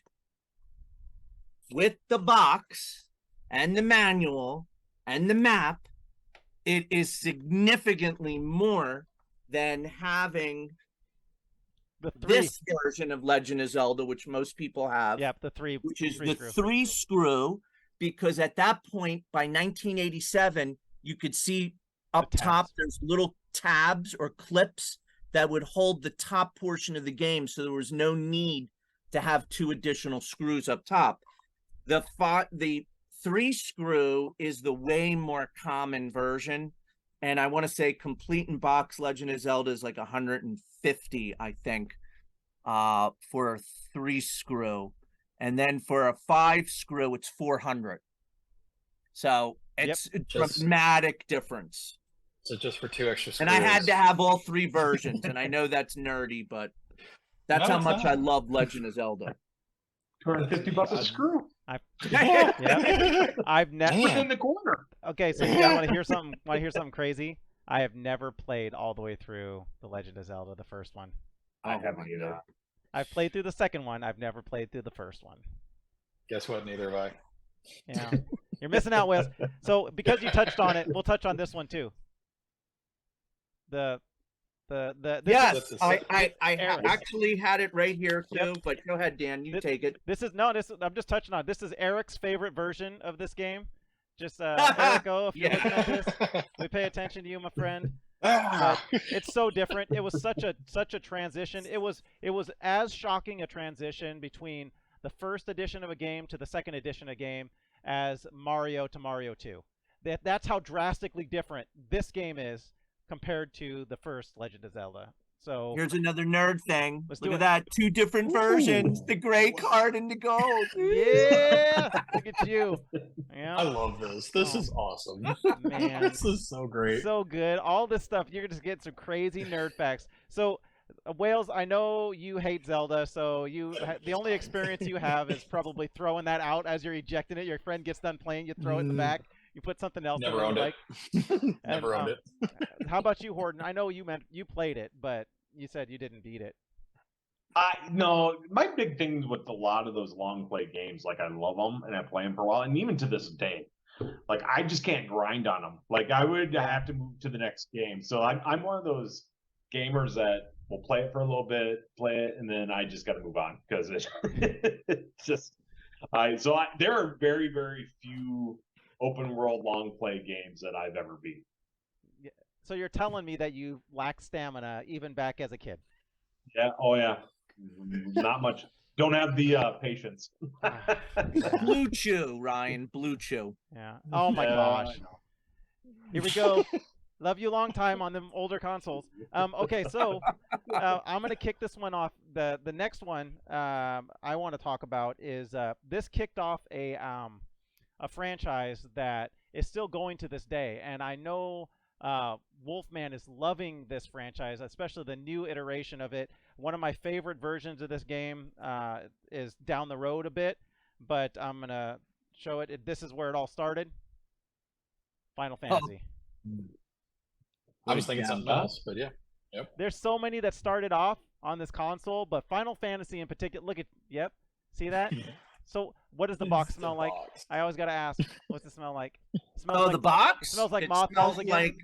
with the box and the manual and the map, it is significantly more than having this version of Legend of Zelda, which most people have. Yep, the 3, which is the 3-screw, because at that point, by 1987, you could see up top, there's little tabs or clips that would hold the top portion of the game, so there was no need to have 2 additional screws up top. The 3-screw is the way more common version, and I want to say complete in box Legend of Zelda is like 150, I think, for a 3-screw, and then for a 5-screw, it's 400. So it's a dramatic difference. So just for 2 extra screws. And I had to have all 3 versions, and I know that's nerdy, but that's how much I love Legend of Zelda. $250 a screw. I've never in the corner. Okay, so you guys want to hear something? Want to hear something crazy? I have never played all the way through the Legend of Zelda, the first one. I haven't either. I've played through the second one. I've never played through the first one. Guess what? Neither have I. Yeah, you're missing out, Wes. So because you touched on it, we'll touch on this one too. Yes, I actually had it right here too, but go ahead, Dan, you take it. I'm just touching on. This is Eric's favorite version of this game. Just Eric, if you're looking at this, we pay attention to you, my friend. But it's so different. It was such a transition. It was as shocking a transition between the first edition of a game to the second edition of a game as Mario to Mario 2. That's how drastically different this game is compared to the first Legend of Zelda. So here's another nerd thing. Look at that. 2 different versions, the gray card and the gold. Yeah, look at you. Yeah. I love this. This is awesome. Man, this is so great. So good. All this stuff, you're just getting some crazy nerd facts. So, Wales, I know you hate Zelda, so the only experience you have is probably throwing that out as you're ejecting it. Your friend gets done playing, you throw it in the back. You put something else. Never owned it. Never owned it. How about you, Horton? I know you played it, but you said you didn't beat it. No, my big thing with a lot of those long play games, like I love them and I play them for a while, and even to this day, like I just can't grind on them. Like I would have to move to the next game. So I'm one of those gamers that will play it for a little bit, play it, and then I just got to move on because it's just there are very, very few open world long play games that I've ever beat. So you're telling me that you lack stamina even back as a kid? Yeah. Oh yeah. Not much. Don't have the patience. Blue Chew, Ryan. Blue Chew. Yeah. Oh my gosh. Here we go. Love you long time on them older consoles. Okay, so I'm gonna kick this one off. The next one I want to talk about is this kicked off a franchise that is still going to this day, and I know Wolfman is loving this franchise, especially the new iteration of it. One of my favorite versions of this game is down the road a bit, but I'm gonna show it. This is where it all started. Final Fantasy. I was thinking something else, but yeah. Yep. There's so many that started off on this console, but Final Fantasy in particular. Look at, yep, see that? So what does the box smell like? I always gotta ask, what's it smell like? The box? It smells like it mothballs smells again. like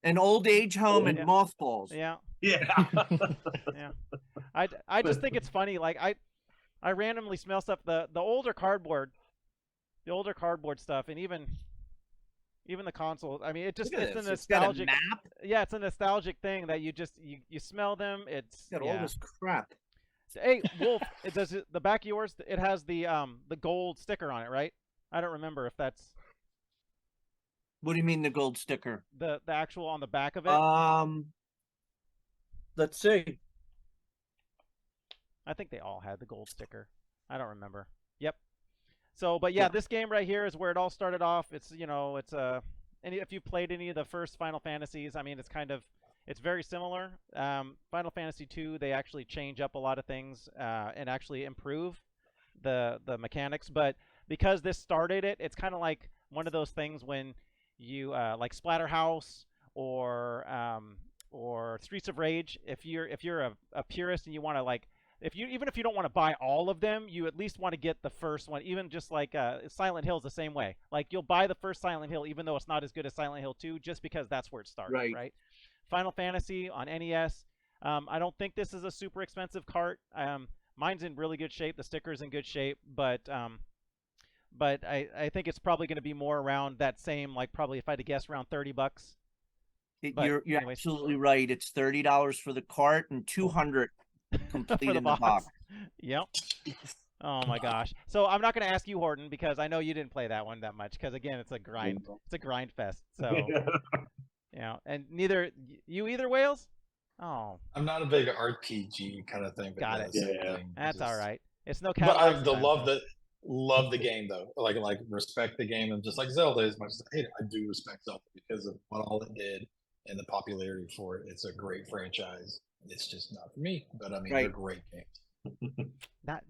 an old age home and mothballs. Yeah. Yeah. Yeah. I just think it's funny. Like I randomly smell stuff. The older cardboard stuff, and even the console. I mean, it's a nostalgic. It's got a map. Yeah, it's a nostalgic thing that you smell them. It's got all this crap. Hey, Wolf, the back of yours? It has the gold sticker on it, right? I don't remember if that's. What do you mean the gold sticker? The actual on the back of it. Let's see. I think they all had the gold sticker. I don't remember. Yep. So, but yeah, this game right here is where it all started off. It's if you played any of the first Final Fantasies, I mean, it's very similar. Final Fantasy II, they actually change up a lot of things and actually improve the mechanics. But because this started it, it's kind of like one of those things when you like Splatterhouse or Streets of Rage. If you're a purist and you want to like. Even if you don't want to buy all of them, you at least want to get the first one. Even just like Silent Hill's the same way. Like you'll buy the first Silent Hill, even though it's not as good as Silent Hill 2, just because that's where it started, right? Final Fantasy on NES. I don't think this is a super expensive cart. Mine's in really good shape. The sticker's in good shape, but I think it's probably going to be more around that same, like probably if I had to guess, around $30. You're absolutely right. It's $30 for the cart and $200. Complete in the box. Yep. Oh my gosh. So I'm not going to ask you, Horton, because I know you didn't play that one that much. Because again, it's a grind. It's a grind fest. So and neither you either, Wales. Oh. I'm not a big RPG kind of thing. But got it. Yeah. That's all right. It's no. But I love the game though. Like respect the game, and just like Zelda, as much as I hate it, I do respect Zelda because of what all it did and the popularity for it. It's a great franchise. It's just not for me, but I mean, they're great games.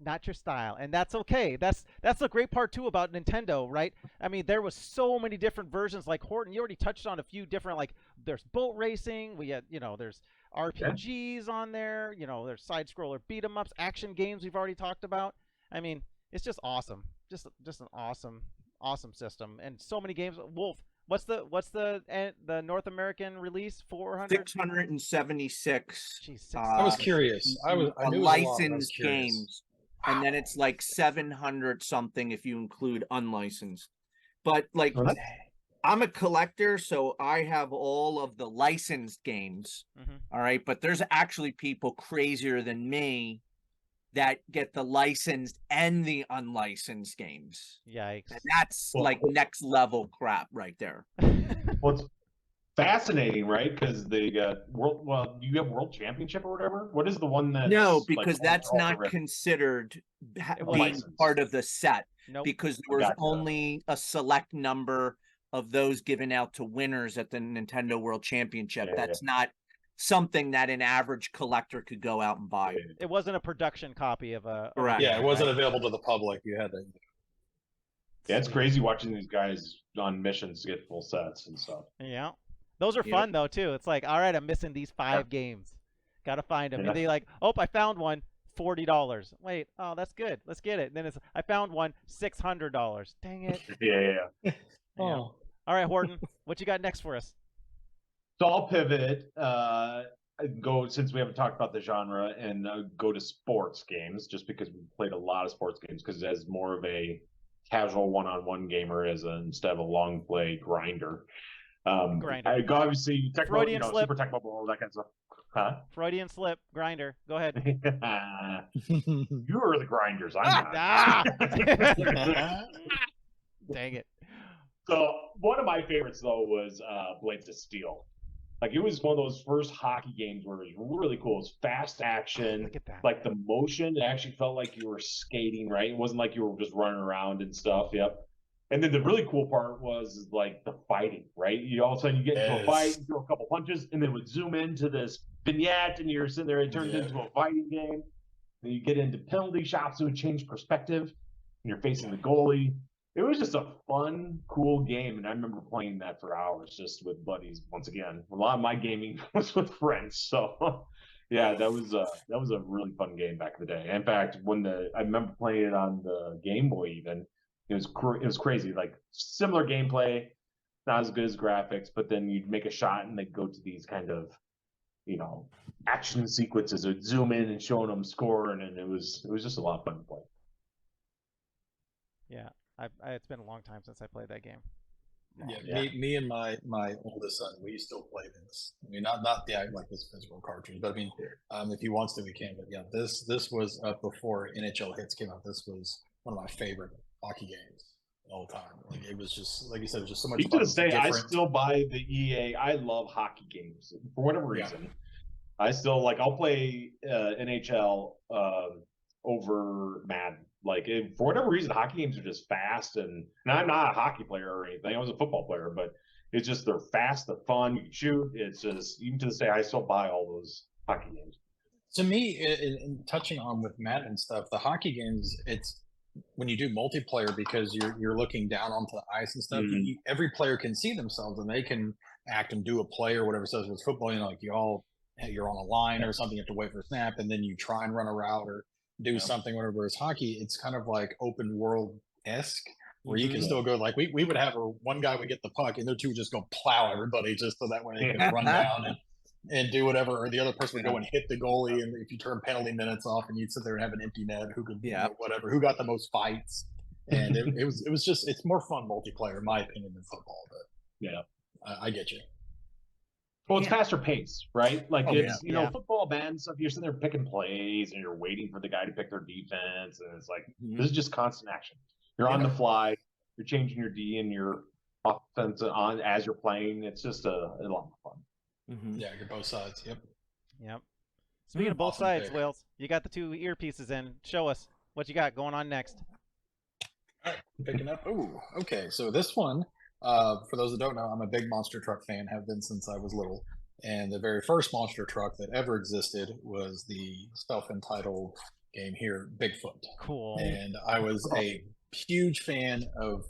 Not your style, and that's okay. That's the great part too about Nintendo, right? I mean, there was so many different versions. Like Horton, you already touched on a few different. Like there's boat racing. We had, there's RPGs on there. There's side scroller beat 'em ups, action games. We've already talked about. I mean, it's just awesome. Just an awesome system, and so many games. Wolf. What's the North American release? 676. Jeez, I was curious. I knew licensed games, and then it's like 700 something if you include unlicensed. But like, I'm a collector, so I have all of the licensed games. All right, but there's actually people crazier than me that get the licensed and the unlicensed games. Yikes. And that's like next level crap right there. Well, it's fascinating, right? Because they got you have World Championship or whatever. What is the one that? No, because that's not considered being part of the set. Nope. Because there was only a select number of those given out to winners at the Nintendo World Championship. That's not something that an average collector could go out and buy. It wasn't a production copy of a. Correct. Yeah, it wasn't available to the public. You had to. Yeah, it's crazy watching these guys on missions to get full sets and stuff. Yeah, those are fun though too. It's like, all right, I'm missing these 5 games. Got to find them. And they like, oh, I found one. $40. Wait, oh, that's good. Let's get it. And then I found one, $600. Dang it. Yeah. Yeah. Oh, All right, Horton, what you got next for us? So I'll pivot, go since we haven't talked about the genre, and go to sports games, just because we played a lot of sports games, because as more of a casual one-on-one gamer, instead of a long play grinder. Grinder. I go obviously Tecmo, Freudian slip. Super Tecmo Bowl, that kind of stuff. Huh? Freudian slip, grinder. Go ahead. You are the grinders. I'm not. Ah! Dang it. So one of my favorites though was Blades of Steel. Like it was one of those first hockey games where it was really cool. It was fast action. Look at that. Like the motion, it actually felt like you were skating, right? It wasn't like you were just running around and stuff. Yep. And then the really cool part was like the fighting, right? You all of a sudden you get into a fight, you throw a couple punches, and then would zoom into this vignette, and you're sitting there. It turns into a fighting game. Then you get into penalty shots, so it would change perspective, and you're facing the goalie. It was just a fun, cool game, and I remember playing that for hours just with buddies. Once again, a lot of my gaming was with friends, so yeah, that was a really fun game back in the day. In fact, I remember playing it on the Game Boy, even it was crazy. Like similar gameplay, not as good as graphics, but then you'd make a shot and they'd go to these kind of action sequences. It would zoom in and showing them scoring, and it was just a lot of fun to play. Yeah, it's been a long time since I played that game. Yeah, me and my oldest son, we still play this. I mean, not like this physical cartridge, but I mean, if he wants to, we can. But yeah, this was up before NHL Hits came out. This was one of my favorite hockey games of all time. Like it was just like you said, it was just so much fun. To this day, I still buy the EA. I love hockey games for whatever reason. I still I'll play NHL over Madden. For whatever reason, hockey games are just fast, and I'm not a hockey player or anything. I was a football player, but it's just they're fast, they're fun, you can shoot. It's just, even to this day, I still buy all those hockey games. To me, in touching on with Madden and stuff, the hockey games, it's when you do multiplayer, because you're looking down onto the ice and stuff. Every player can see themselves and they can act and do a play or whatever. So with football, you're on a line or something, you have to wait for a snap, and then you try and run a route or do something, whatever. It's hockey, it's kind of like open world-esque, where you can still go, like we would have one guy would get the puck and the two would just go plow everybody just so that way they can run down and do whatever, or the other person would go and hit the goalie, and if you turn penalty minutes off and you'd sit there and have an empty net, who could whatever, who got the most fights. And it was just, it's more fun multiplayer in my opinion than football, but I get you. Well, it's faster pace, right? Football, man, stuff, you're sitting there picking plays and you're waiting for the guy to pick their defense. And it's like, this is just constant action. You're on the fly. You're changing your D and your offense on as you're playing. It's just a lot of fun. Yeah, you're both sides. Yep. Speaking of both sides, Wales, you got the two earpieces in. Show us what you got going on next. All right, picking up. Oh, okay. So this one, for those that don't know, I'm a big monster truck fan, have been since I was little. And the very first monster truck that ever existed was the self-entitled game here, Bigfoot. Cool. And I was a huge fan of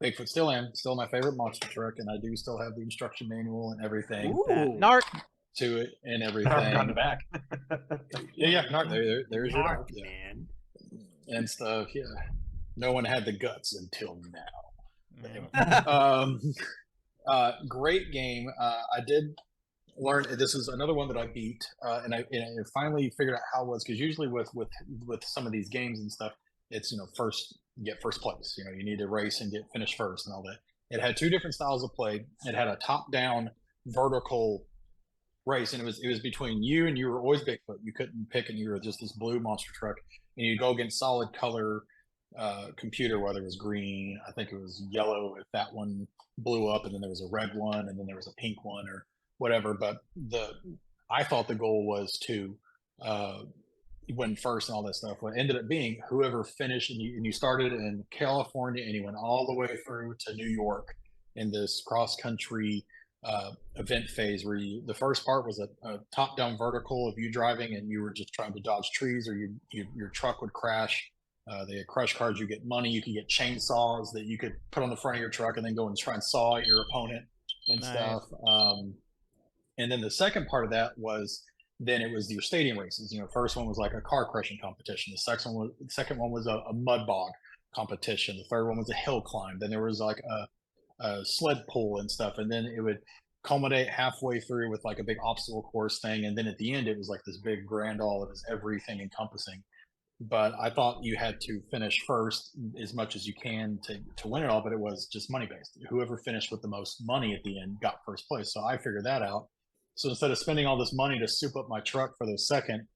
Bigfoot. Still my favorite monster truck, and I do still have the instruction manual and everything. Narc to it and everything. Narc on the back. Narc. There's your Narc, man. And stuff. Yeah. No one had the guts until now. Great game. I did learn, this is another one that I beat, and I finally figured out how it was, because usually with some of these games and stuff, it's get first place. You need to race and get finished first and all that. It had two different styles of play. It had a top-down vertical race, and it was between you, and you were always Bigfoot. You couldn't pick, and you were just this blue monster truck, and you go against solid color computer, whether it was green, I think it was yellow if that one blew up, and then there was a red one, and then there was a pink one or whatever. But I thought the goal was to win first and all that stuff. What ended up being, whoever finished, and you started in California and you went all the way through to New York in this cross country event phase, where the first part was a top down vertical of you driving, and you were just trying to dodge trees, or your truck would crash. They had crush cards, you get money, you could get chainsaws that you could put on the front of your truck and then go and try and saw at your opponent and stuff. And then the second part of that was then it was your stadium races. First one was like a car crushing competition. The second one was a mud bog competition. The third one was a hill climb. Then there was like a sled pull and stuff, and then it would culminate halfway through with like a big obstacle course thing, and then at the end it was like this big grand all that was everything encompassing. But I thought you had to finish first as much as you can to win it all, but it was just money based. Whoever finished with the most money at the end got first place. So I figured that out. So instead of spending all this money to soup up my truck for those second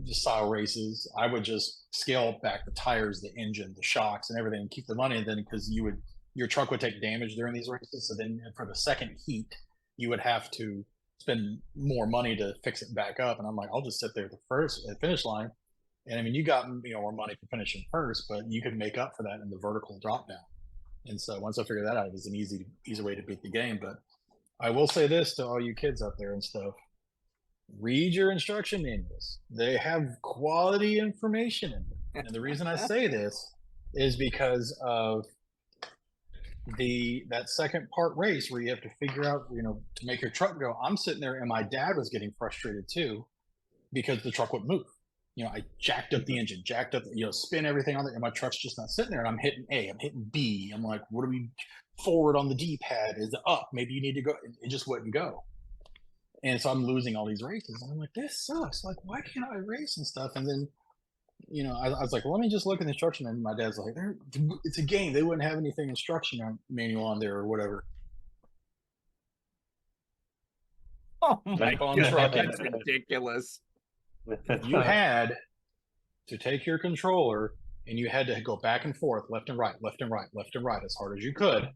style races, I would just scale back the tires, the engine, the shocks, and everything, and keep the money. And then because your truck would take damage during these races, so then for the second heat, you would have to spend more money to fix it back up. And I'm like, I'll just sit there at the finish line. And I mean, you got more money for finishing first, but you could make up for that in the vertical drop down. And so once I figured that out, it was an easy way to beat the game. But I will say this to all you kids out there and stuff: read your instruction manuals. They have quality information in them. And the reason I say this is because of that second part race where you have to figure out, to make your truck go. I'm sitting there, and my dad was getting frustrated too because the truck wouldn't move. I jacked up the engine, spin everything on it, and my truck's just not sitting there. And I'm hitting A, I'm hitting B. I'm like, what are we forward on the D-pad? Is it up? Maybe you need to go. It just wouldn't go. And so I'm losing all these races. And I'm like, this sucks. Like, why can't I race and stuff? And then, I was like, well, let me just look in the instruction. And my dad's like, it's a game. They wouldn't have anything instruction manual on there or whatever. Oh my God, that's ridiculous. You had to take your controller and you had to go back and forth, left and right, left and right, left and right, as hard as you could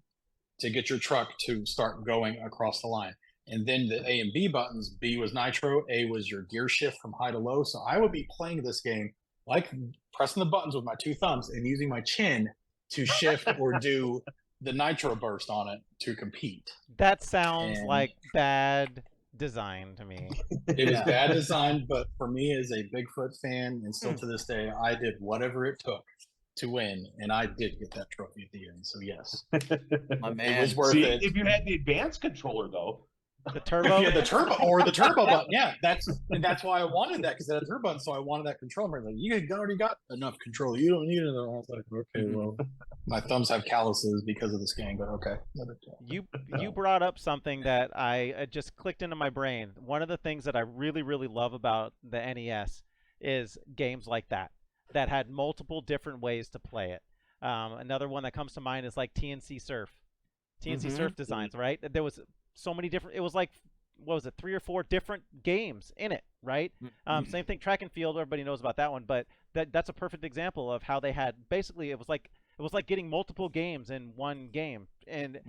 to get your truck to start going across the line. And then the A and B buttons, B was nitro, A was your gear shift from high to low. So I would be playing this game like pressing the buttons with my two thumbs and using my chin to shift or do the nitro burst on it to compete. That sounds like bad design to me. It is bad design, but for me as a Bigfoot fan, and still to this day, I did whatever it took to win, and I did get that trophy at the end. So yes, my man, it was worth it. If you had the advanced controller though, the turbo, yeah, the turbo button. Yeah, that's why I wanted that, because it had a turbo button. So I wanted that controller. Like, you already got enough control. You don't need it. I was like, okay, well, my thumbs have calluses because of this game, but okay. You brought up something that I just clicked into my brain. One of the things that I really, really love about the NES is games like that had multiple different ways to play it. Another one that comes to mind is like TNC Surf. TNC Surf Designs, right? There was so many different, it was like, what was it, 3 or 4 different games in it, right? Same thing, track and field, everybody knows about that one, but that's a perfect example of how they had, basically it was like getting multiple games in one game. And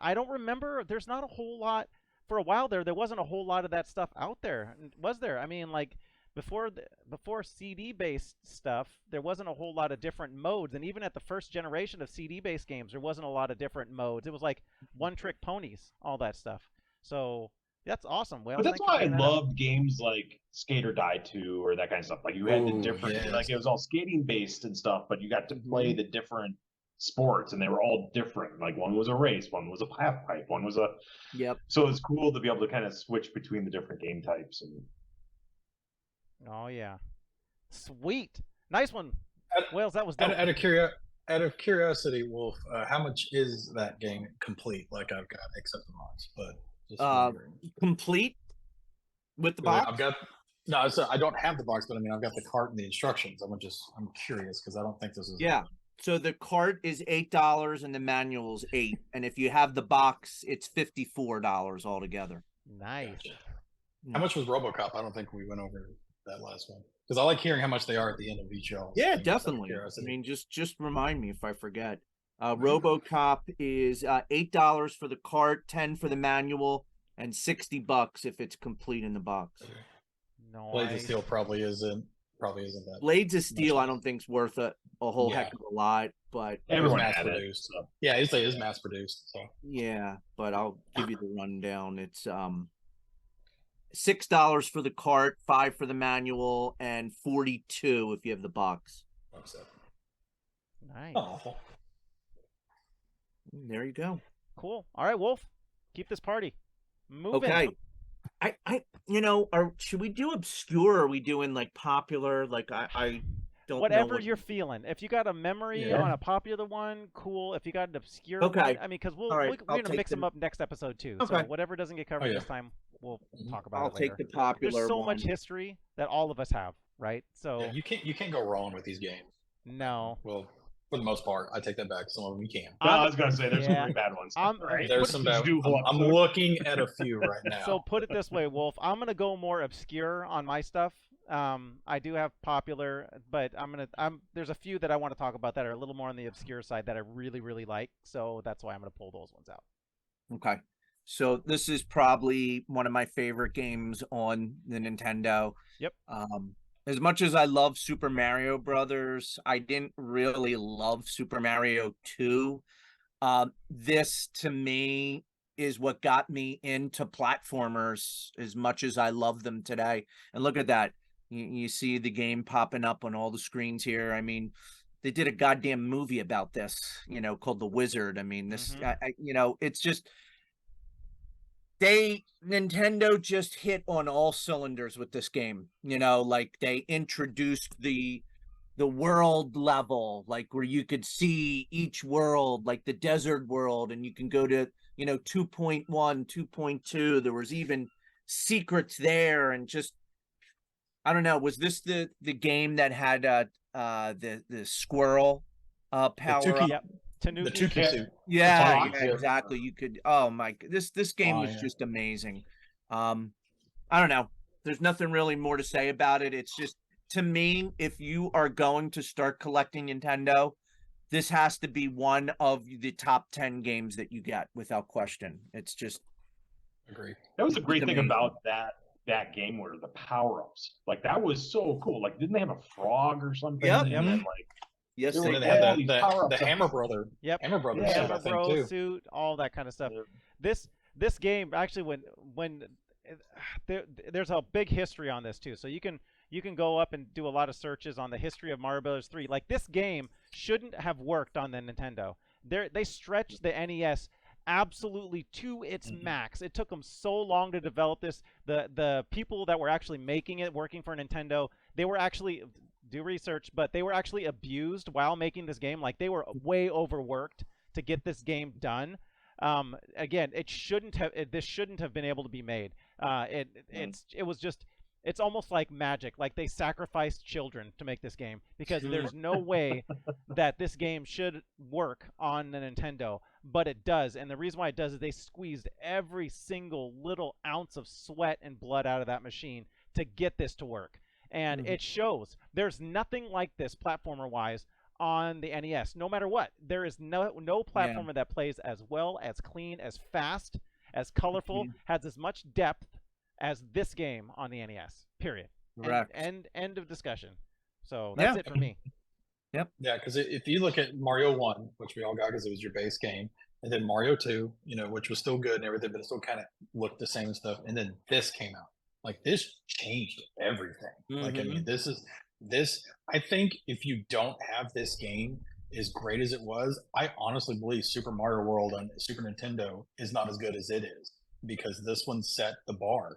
I don't remember, there's not a whole lot, for a while there wasn't a whole lot of that stuff out there, was there? I mean, like, before CD-based stuff, there wasn't a whole lot of different modes, and even at the first generation of CD-based games, there wasn't a lot of different modes. It was like one-trick ponies, all that stuff. So that's awesome. Well, but that's why I loved games like Skate or Die 2 or that kind of stuff. Like you had the different, like it was all skating based and stuff, but you got to play the different sports, and they were all different. Like one was a race, one was a half pipe, one was a. Yep. So it's cool to be able to kind of switch between the different game types and. Oh yeah, sweet, nice one, Wales. That was dope. Out of curiosity, Wolf, how much is that game complete? Like I've got except the box, but just complete with the box. I don't have the box, but I mean I've got the cart and the instructions. I'm curious because I don't think this is. Yeah. So the cart is $8 and the manual is $8, and if you have the box, it's $54 altogether. Nice. Gotcha. How much was RoboCop? I don't think we went over that last one, because I like hearing how much they are at the end of each show. Yeah, definitely. I mean, just remind me if I forget. RoboCop is $8 for the cart, $10 for the manual, and $60 if it's complete in the box. No, Blades of Steel probably isn't that. Blades of Steel, I don't think is worth a whole heck of a lot, but everyone mass produced. So. Yeah, it is mass produced. So. Yeah, but I'll give you the rundown. It's $6 for the cart, $5 for the manual, and $42 if you have the box. Nice. Oh. There you go. Cool. All right, Wolf, keep this party moving. Okay. should we do obscure? Or are we doing like popular? Like I don't know Whatever what. you're feeling. If you got a memory Yeah. on a popular one, cool. If you got an obscure Okay. one, I mean, because All right, we're I'll gonna take mix them the- up next episode too. Okay. So whatever doesn't get covered yeah. this time, we'll talk about I'll it later. take the popular There's so one. much history that all of us have, right? So Yeah, you can't go wrong with these games. no. Well, for the most part, I take that back. Some of them you can. I was gonna say there's Yeah. some really bad ones. Right? There's Which some we bad. do a whole I'm episode. looking at a few right now. So put it this way, Wolf. I'm gonna go more obscure on my stuff. I do have popular, but there's a few that I want to talk about that are a little more on the obscure side that I really, really like. So that's why I'm gonna pull those ones out. Okay. So this is probably one of my favorite games on the Nintendo. Yep. As much as I love Super Mario Brothers, I didn't really love Super Mario 2. This to me is what got me into platformers as much as I love them today. And look at that. You see the game popping up on all the screens here. I mean, they did a goddamn movie about this, called The Wizard. I mean, this, it's just, Nintendo just hit on all cylinders with this game. Like they introduced the world level, like where you could see each world, like the desert world, and you can go to 2.1, 2.2. There was even secrets there, and just I don't know, was this the game that had the squirrel power up? Yep. Tanuki. The Tuki suit. Yeah, Tanuki, yeah, yeah. exactly. You could, oh my, this game Oh, was yeah. just amazing. I don't know. There's nothing really more to say about it. It's just, to me, if you are going to start collecting Nintendo, this has to be one of the top 10 games that you get without question. It's just, Agree. That was the great thing amazing. about that game were the power-ups. Like that was so cool. Like didn't they have a frog or something? Yep. And then like yes, There they were And then they did. had all these the power-ups. Hammer Brother. Yep. Hammer Brothers Yeah. suit, I Hammer think, Bro too. suit, all that kind of stuff. Yeah. This game actually, when there's a big history on this too, so you can go up and do a lot of searches on the history of Mario Brothers 3. Like this game shouldn't have worked on the Nintendo. They stretched the NES absolutely to its max. It took them so long to develop this. The people that were actually making it, working for Nintendo, they were actually do research, but they were actually abused while making this game. Like they were way overworked to get this game done. Again, this shouldn't have been able to be made. It's almost like magic. Like they sacrificed children to make this game because there's no way that this game should work on the Nintendo, but it does. And the reason why it does is they squeezed every single little ounce of sweat and blood out of that machine to get this to work. And it shows. There's nothing like this platformer-wise on the NES. No matter what, there is no platformer that plays as well, as clean, as fast, as colorful, has as much depth as this game on the NES. Period. Correct. End of discussion. So that's it for me. Yeah, because if you look at Mario 1, which we all got because it was your base game, and then Mario 2, which was still good and everything, but it still kind of looked the same and stuff, and then this came out. Like, this changed everything. Like, I mean, I think if you don't have this game, as great as it was, I honestly believe Super Mario World on Super Nintendo is not as good as it is, because this one set the bar,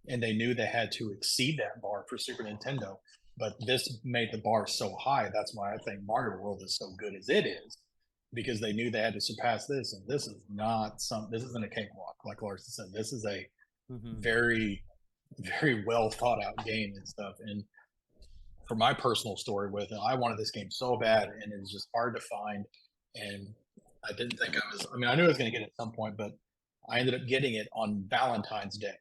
and they knew they had to exceed that bar for Super Nintendo. But this made the bar so high. That's why I think Mario World is so good as it is, because they knew they had to surpass this. And this is not this isn't a cakewalk, like Larson said. This is a very, very well thought out game and stuff. And for my personal story with it, I wanted this game so bad, and it was just hard to find. And I didn't think I knew I was going to get it at some point, but I ended up getting it on Valentine's Day.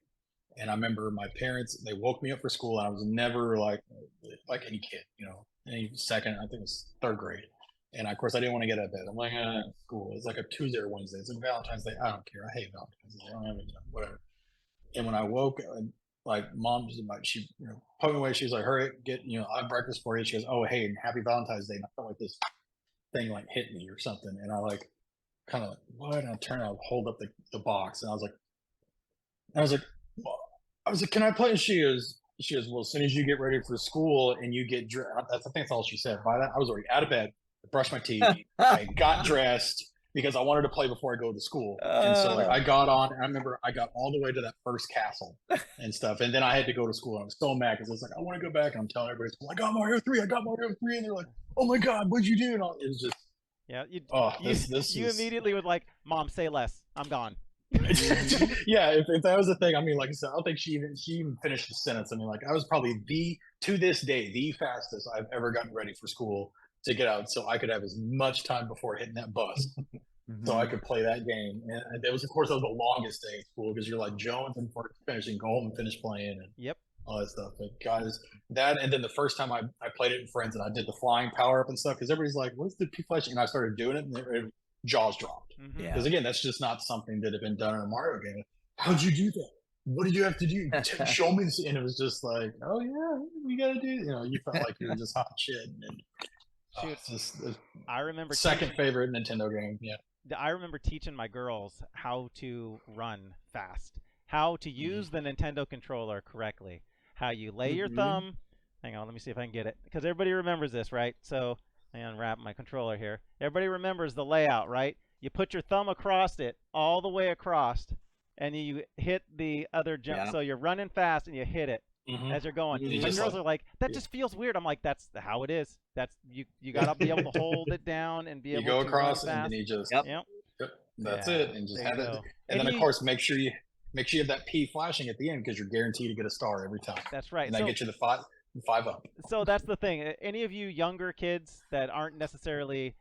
And I remember my parents, they woke me up for school, and I was never like any kid, any second, I think it was third grade. And of course, I didn't want to get out of bed. I'm like, school. It's like a Tuesday or Wednesday. It's like Valentine's Day. I don't care. I hate Valentine's Day. I don't have any, whatever. And when I woke, like mom, she poked me away. She was like, hurry, get, I have breakfast for you. She goes, oh, hey, and happy Valentine's Day. And I felt like this thing like hit me or something. And I like, kind of like, what? And I turned and I hold up the box. And I was like, can I play? She goes, well, as soon as you get ready for school and you get dressed, I think that's all she said. By that, I was already out of bed, brushed my teeth, I got dressed, because I wanted to play before I go to school. And so like I got on, and I remember I got all the way to that first castle and stuff. And then I had to go to school. And I was so mad because I was like, I want to go back. And I'm telling everybody, I got Mario 3. I got Mario 3. And they're like, oh my God, what'd you do? And it was just, yeah, you immediately would like, Mom, say less. I'm gone. Yeah, if that was the thing, I mean, like I said, I don't think she even finished the sentence. I mean, like I was probably to this day, the fastest I've ever gotten ready for school to get out so I could have as much time before hitting that bus. So I could play that game. And it was, of course, that was the longest day at school because you're like Jones and for finishing, go home and finish playing and all that stuff. But guys, that, and then the first time I played it with friends and I did the flying power up and stuff because everybody's like, what's the flashing? And I started doing it and jaws dropped. Because again, that's just not something that had been done in a Mario game. How'd you do that? What did you have to do? Show me this. And it was just like, oh yeah, we gotta do. You felt like you were just hot shit. And, it's just I remember second favorite Nintendo game. Yeah, I remember teaching my girls how to run fast, how to use the Nintendo controller correctly, how you lay your thumb. Hang on, let me see if I can get it because everybody remembers this, right? So I unwrap my controller here. Everybody remembers the layout, right? You put your thumb across it, all the way across, and you hit the other jump. Yeah. So you're running fast and you hit it as you're going. My girls are like, that just feels weird. I'm like, that's how it is. That's you gotta be able to hold it down and be able to go across run fast. And then you just that's yeah, it. And just have it. And then of course make sure you have that P flashing at the end because you're guaranteed to get a star every time. That's right. And that gets you the five up. So that's the thing. Any of you younger kids that aren't necessarily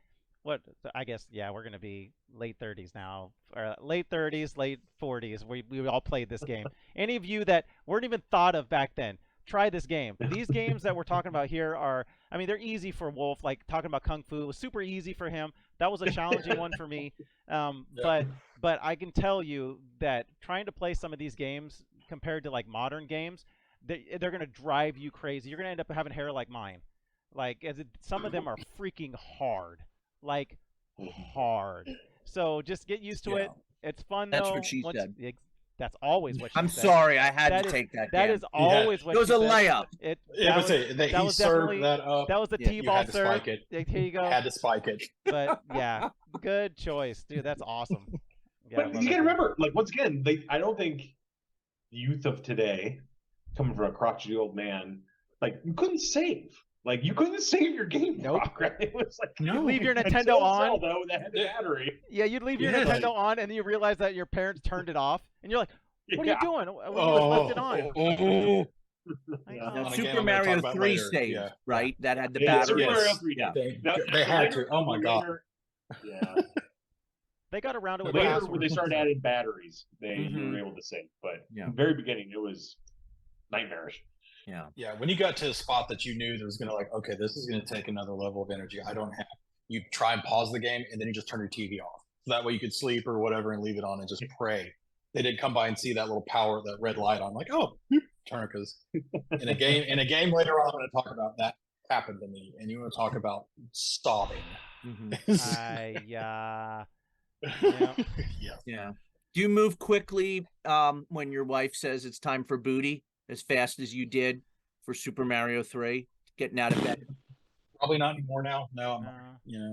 I guess, we're going to be late 30s now, or late 30s, late 40s. We all played this game. Any of you that weren't even thought of back then, try this game. These games that we're talking about here they're easy for Wolf, like talking about Kung Fu. It was super easy for him. That was a challenging one for me. But I can tell you that trying to play some of these games compared to like modern games, they're going to drive you crazy. You're going to end up having hair like mine. Like, some of them are freaking hard. Like hard. So just get used to it. It's fun though. That's what she said. That's always what she said. I'm sorry, I had to take that. That is always what she said. It was a layup. He served that up. That was the T-ball serve. Here you go. Had to spike it. But yeah, good choice, dude. That's awesome. But you gotta remember, like once again, I don't think the youth of today, coming from a crotchety old man, like you couldn't save. Like you couldn't save your game. Nope. Right? It was like you leave your Nintendo on. Though, that had the battery. Yeah, you'd leave your Nintendo on, and then you realize that your parents turned it off, and you're like, "What are you doing? We left it on." Now, Super Mario 3 saved, right? That had the battery. Super Mario 3 They had to. Oh my god. Yeah. They got around to it. Later, when they started adding batteries, you were able to save. But in the very beginning, it was nightmarish. Yeah. When you got to a spot that you knew there was gonna okay, this is gonna take another level of energy. You try and pause the game and then you just turn your TV off. So that way you could sleep or whatever and leave it on and just pray. They did come by and see that little power, that red light on, like, oh, turn, because in a game later on I'm gonna talk about that happened to me, and you want to talk about sobbing. Yeah. Do you move quickly when your wife says it's time for booty? As fast as you did for Super Mario 3, getting out of bed? Probably not anymore now. No,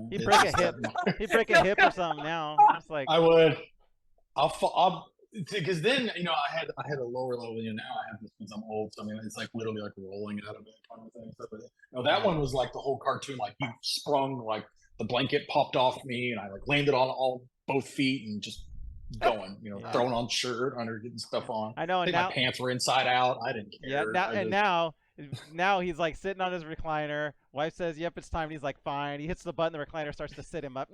he'd break a hip. He'd break a hip or something now. It's like I would. I'll because then I had a lower level. Now I have this because I'm old. So I mean, it's like literally like rolling out of it kind of thing. So, that one was like the whole cartoon. Like you sprung, like the blanket popped off me, and I like landed on both feet and just going, throwing on shirt under, getting stuff on. I know. I think my pants were inside out. I didn't care. Yeah. Now he's like sitting on his recliner. Wife says, "Yep, it's time." And he's like, "Fine." He hits the button. The recliner starts to sit him up.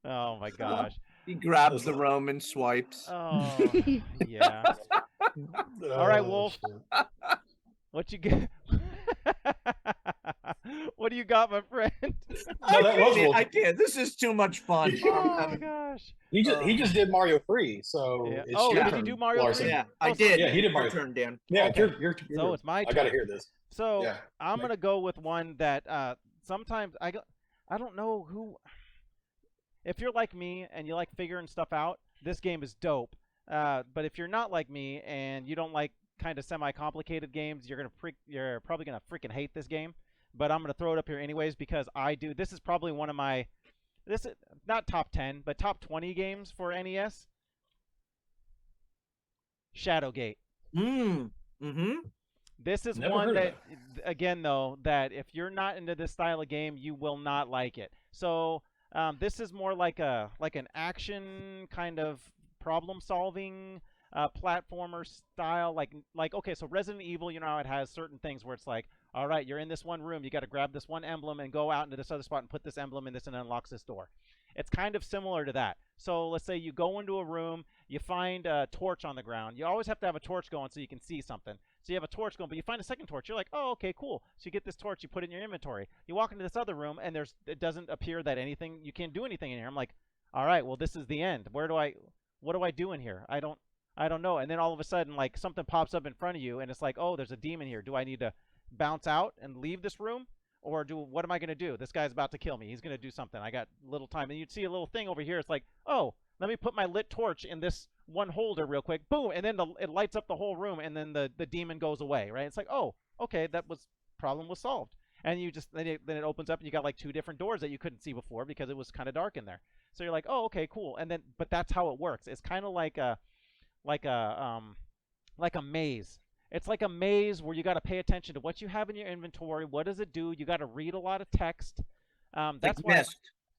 Oh my gosh. He grabs the Roman, swipes. Oh yeah. All right, Wolf. What you get? What do you got, my friend? I can't. This is too much fun. Oh my gosh. He just did Mario 3, so it's your did turn, you do Mario 3? Yeah, I did. Yeah, he did Mario 3. Turn, Dan. Yeah, okay. Your so it's my turn. I gotta hear this. So I'm gonna go with one that sometimes I don't know who. If you're like me and you like figuring stuff out, this game is dope. But if you're not like me and you don't like kind of semi-complicated games, you're probably gonna freaking hate this game. but I'm going to throw it up here anyways because I do. This is probably one of my, this is not top 10, but top 20 games for NES. Shadowgate. Mm-hmm. This is Never one heard of that, again, though, that if you're not into this style of game, you will not like it. So this is more like an action kind of problem-solving platformer style. Like okay, so Resident Evil, you know how it has certain things where it's like, all right, you're in this one room, you got to grab this one emblem and go out into this other spot and put this emblem in this and it unlocks this door. It's kind of similar to that. So let's say you go into a room, you find a torch on the ground. You always have to have a torch going so you can see something. So you have a torch going, but you find a second torch. You're like, oh, okay, cool. So you get this torch, you put it in your inventory. You walk into this other room, and it doesn't appear that you can't do anything in here. I'm like, all right, well, this is the end. What do I do in here? I don't know. And then all of a sudden, like, something pops up in front of you, and it's like, oh, there's a demon here. Do I need to bounce out and leave this room? Or what am I going to do? This guy's about to kill me. He's going to do something. I got little time. And you'd see a little thing over here. It's like, oh, let me put my lit torch in this one holder real quick. Boom. And then it lights up the whole room. And then the demon goes away, right? It's like, oh, okay, problem was solved. And then it opens up and you got like 2 different doors that you couldn't see before because it was kind of dark in there. So you're like, oh, okay, cool. And then, but that's how it works. It's kind of like a maze. It's like a maze where you got to pay attention to what you have in your inventory. What does it do? You got to read a lot of text. That's why.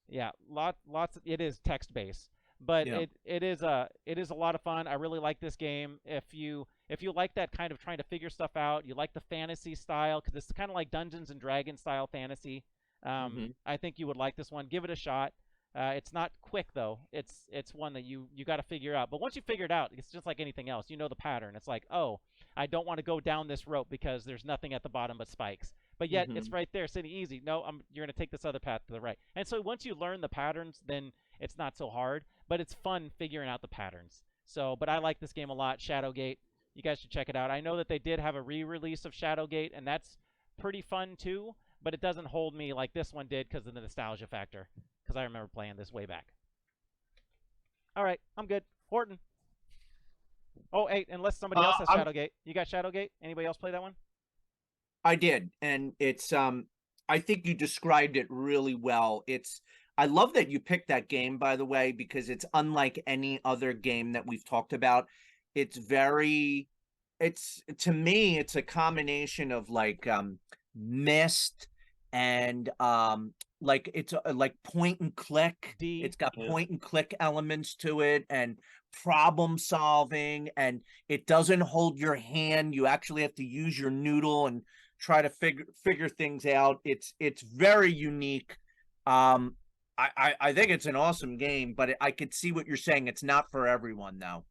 Yeah, lots. It is text based, but Yeah. it is a lot of fun. I really like this game. If you like that kind of trying to figure stuff out, you like the fantasy style because it's kind of like Dungeons and Dragons style fantasy. I think you would like this one. Give it a shot. It's not quick though. It's one that you got to figure out. But once you figure it out, it's just like anything else. You know the pattern. It's like, oh, I don't want to go down this rope because there's nothing at the bottom but spikes. But yet it's right there, sitting easy. No, you're going to take this other path to the right. And so once you learn the patterns, then it's not so hard. But it's fun figuring out the patterns. So, but I like this game a lot. Shadowgate. You guys should check it out. I know that they did have a re-release of Shadowgate, and that's pretty fun too. But it doesn't hold me like this one did because of the nostalgia factor. Because I remember playing this way back. All right, I'm good. Horton. Oh, hey, unless somebody else has Shadowgate. You got Shadowgate? Anybody else play that one? I did, and it's I think you described it really well. I love that you picked that game, by the way, because it's unlike any other game that we've talked about. To me, it's a combination of like Myst and like it's like point and click. It's got point and click elements to it and problem solving, and it doesn't hold your hand. You actually have to use your noodle and try to figure things out. It's very unique. I think it's an awesome game, but I could see what you're saying. It's not for everyone though.